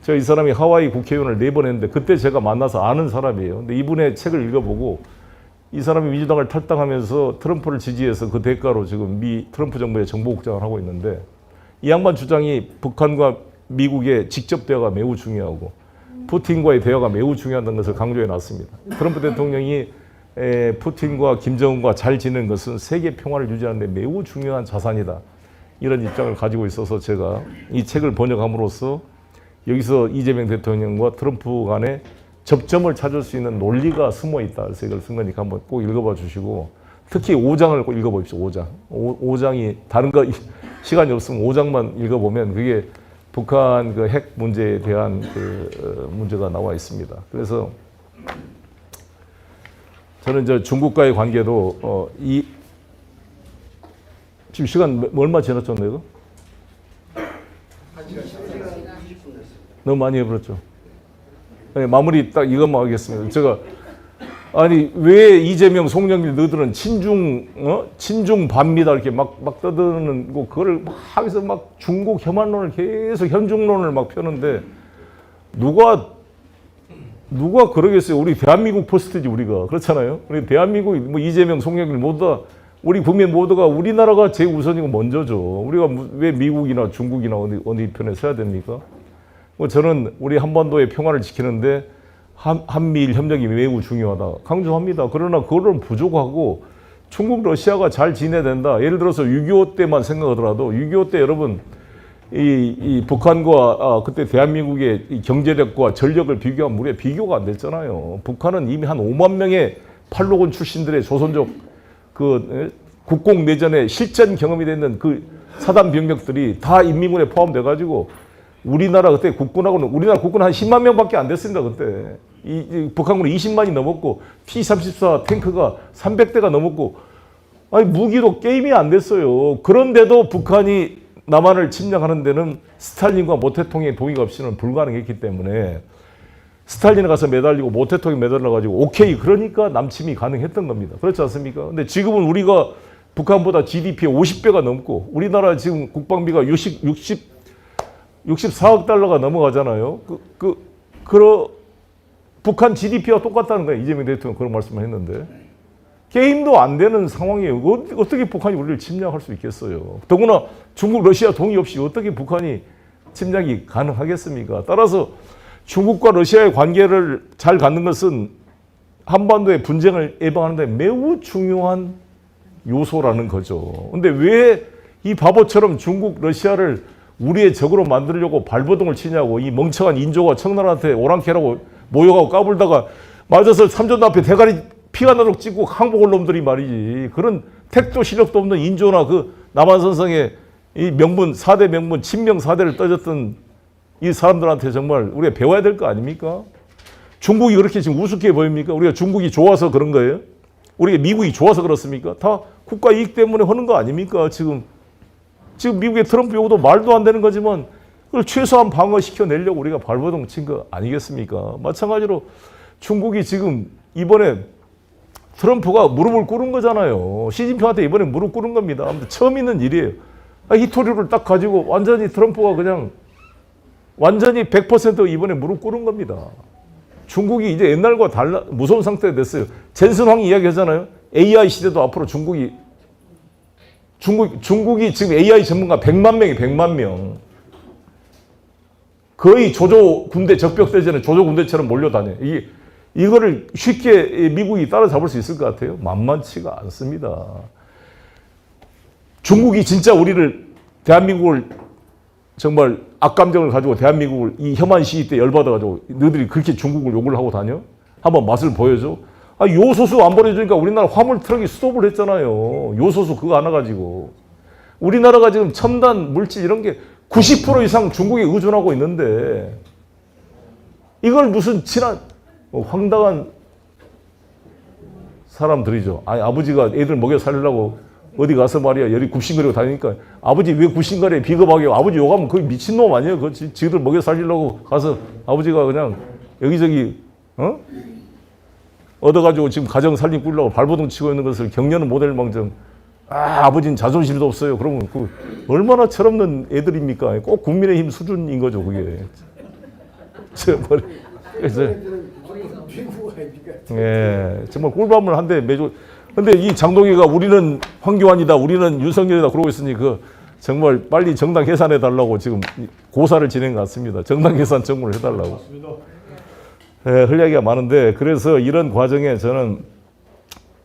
제가 이 사람이 하와이 국회의원을 4번 했는데 그때 제가 만나서 아는 사람이에요. 근데 이분의 책을 읽어보고 이 사람이 민주당을 탈당하면서 트럼프를 지지해서 그 대가로 지금 미 트럼프 정부의 정보국장을 하고 있는데 이 양반 주장이 북한과 미국의 직접 대화가 매우 중요하고 푸틴과의 대화가 매우 중요하다는 것을 강조해 놨습니다. 트럼프 대통령이 푸틴과 김정은과 잘 지내는 것은 세계 평화를 유지하는 데 매우 중요한 자산이다. 이런 입장을 가지고 있어서 제가 이 책을 번역함으로써 여기서 이재명 대통령과 트럼프 간의 접점을 찾을 수 있는 논리가 숨어 있다. 그래서 이걸 쓴 거니까 한번 꼭 읽어봐 주시고 특히 5장을 꼭 읽어보십시오. 5장. 5장이 다른 거 시간이 없으면 5장만 읽어보면 그게 북한 그 핵 문제에 대한 그 문제가 나와 있습니다. 그래서 저는 이제 중국과의 관계도 지금 시간 얼마 지났죠, 이거? 1시간 20분 됐습니다. 너무 많이 해버렸죠. 네, 마무리 딱 이것만 하겠습니다. 제가 아니 왜 이재명, 송영길 너희들은 친중 반미다 이렇게 막 떠드는 거 그거를 막 해서 막 중국 혐한론을 계속 현중론을 막 펴는데 누가 그러겠어요? 우리 대한민국 포스트지 우리가 그렇잖아요. 우리 대한민국 뭐 이재명, 송영길 모두 다 우리 국민 모두가 우리나라가 제일 우선이고 먼저죠. 우리가 왜 미국이나 중국이나 어느 편에 서야 됩니까? 뭐 저는 우리 한반도의 평화를 지키는데 한미일 협력이 매우 중요하다 강조합니다. 그러나 그거는 부족하고 중국, 러시아가 잘 지내야 된다. 예를 들어서 6.25 때만 생각하더라도 6.25 때 여러분 이 북한과 그때 대한민국의 이 경제력과 전력을 비교하면 우리가 비교가 안 됐잖아요. 북한은 이미 한 5만 명의 팔로곤 출신들의 조선족 그 국공 내전에 실전 경험이 됐는 그 사단 병력들이 다 인민군에 포함돼 가지고 우리나라 그때 국군하고는 우리나라 국군 한 10만 명밖에 안 됐습니다. 그때 북한군은 20만이 넘었고 T-34 탱크가 300대가 넘었고 아니 무기도 게임이 안 됐어요. 그런데도 북한이 남한을 침략하는 데는 스탈린과 모태통의 동의가 없이는 불가능했기 때문에 스탈린에 가서 매달리고 모태통에 매달려가지고 오케이 그러니까 남침이 가능했던 겁니다. 그렇지 않습니까? 근데 지금은 우리가 북한보다 GDP의 50배가 넘고 우리나라 지금 국방비가 64억 달러가 넘어가잖아요. 북한 GDP와 똑같다는 거예요. 이재명 대통령 그런 말씀을 했는데 게임도 안 되는 상황이에요. 어떻게 북한이 우리를 침략할 수 있겠어요? 더구나 중국, 러시아 동의 없이 어떻게 북한이 침략이 가능하겠습니까? 따라서 중국과 러시아의 관계를 잘 갖는 것은 한반도의 분쟁을 예방하는 데 매우 중요한 요소라는 거죠. 근데 왜 이 바보처럼 중국, 러시아를 우리의 적으로 만들려고 발버둥을 치냐고 이 멍청한 인조가 청나라한테 오랑캐라고 모여가고 까불다가 맞아서 삼전도 앞에 대가리 피가 나도록 찍고 항복할 놈들이 말이지. 그런 택도 실력도 없는 인조나 그 남한산성의 이 명문 4대 명문 친명 4대를 떠졌던 이 사람들한테 정말 우리가 배워야 될 거 아닙니까? 중국이 그렇게 지금 우습게 보입니까? 우리가 중국이 좋아서 그런 거예요? 우리가 미국이 좋아서 그렇습니까? 다 국가 이익 때문에 하는 거 아닙니까? 지금 미국의 트럼프 요구도 말도 안 되는 거지만 그걸 최소한 방어시켜내려고 우리가 발버둥 친 거 아니겠습니까? 마찬가지로 중국이 지금 이번에 트럼프가 무릎을 꿇은 거잖아요. 시진핑한테 이번에 무릎 꿇은 겁니다. 아무튼 처음 있는 일이에요. 히토리를 딱 가지고 완전히 트럼프가 그냥 완전히 100% 이번에 무릎 꿇은 겁니다. 중국이 이제 옛날과 달라 무서운 상태가 됐어요. 젠슨황이 이야기하잖아요. AI 시대도 앞으로 중국이 지금 AI 전문가 100만 명이 100만 명. 거의 조조 군대 적벽대전에 조조 군대처럼 몰려다녀요. 이거를 쉽게 미국이 따라잡을 수 있을 것 같아요? 만만치가 않습니다. 중국이 진짜 대한민국을 정말 악감정을 가지고 대한민국을 이 혐한 시위 때 열받아가지고 너희들이 그렇게 중국을 욕을 하고 다녀? 한번 맛을 보여줘? 요소수 안 보내주니까 우리나라 화물 트럭이 스톱을 했잖아요. 요소수 그거 하나 가지고. 우리나라가 지금 첨단 물질 이런 게 90% 이상 중국에 의존하고 있는데 이걸 무슨 황당한 사람들이죠. 아니, 아버지가 애들 먹여 살리려고 어디 가서 말이야 열이 굽신거리고 다니니까 아버지 왜 굽신거려 비겁하게 아버지 욕하면 거의 미친놈 아니에요. 그 지들 먹여 살리려고 가서 아버지가 그냥 여기저기 얻어가지고 지금 가정 살림 꾸려고 발버둥 치고 있는 것을 격려는 못할 망정 아버지는 자존심도 없어요. 그러면 그 얼마나 철없는 애들입니까? 꼭 국민의힘 수준인 거죠 그게. 그래서 예, 정말 꿀밤을 한 대 매주. 근데 이 장동희가 우리는 황교안이다, 우리는 윤석열이다 그러고 있으니 그 정말 빨리 정당 해산해 달라고 지금 고사를 진행 같습니다. 정당 해산 청구를 해달라고. 예, 할 이야기가 많은데 그래서 이런 과정에 저는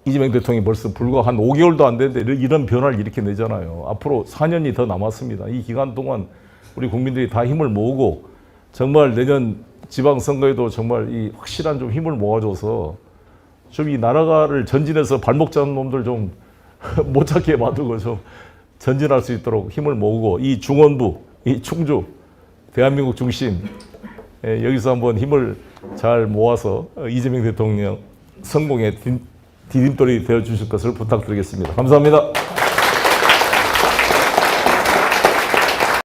이재명 대통령이 벌써 불과 한 5개월도 안 됐는데 이런 변화를 이렇게 내잖아요. 앞으로 4년이 더 남았습니다. 이 기간 동안 우리 국민들이 다 힘을 모으고 정말 내년 지방선거에도 정말 이 확실한 좀 힘을 모아줘서 좀 이 나라를 전진해서 발목 잡는 놈들 좀 못 찾게 만들고 좀 전진할 수 있도록 힘을 모으고 이 중원부, 이 충주, 대한민국 중심 여기서 한번 힘을 잘 모아서 이재명 대통령 성공의 디딤돌이 되어주실 것을 부탁드리겠습니다. 감사합니다.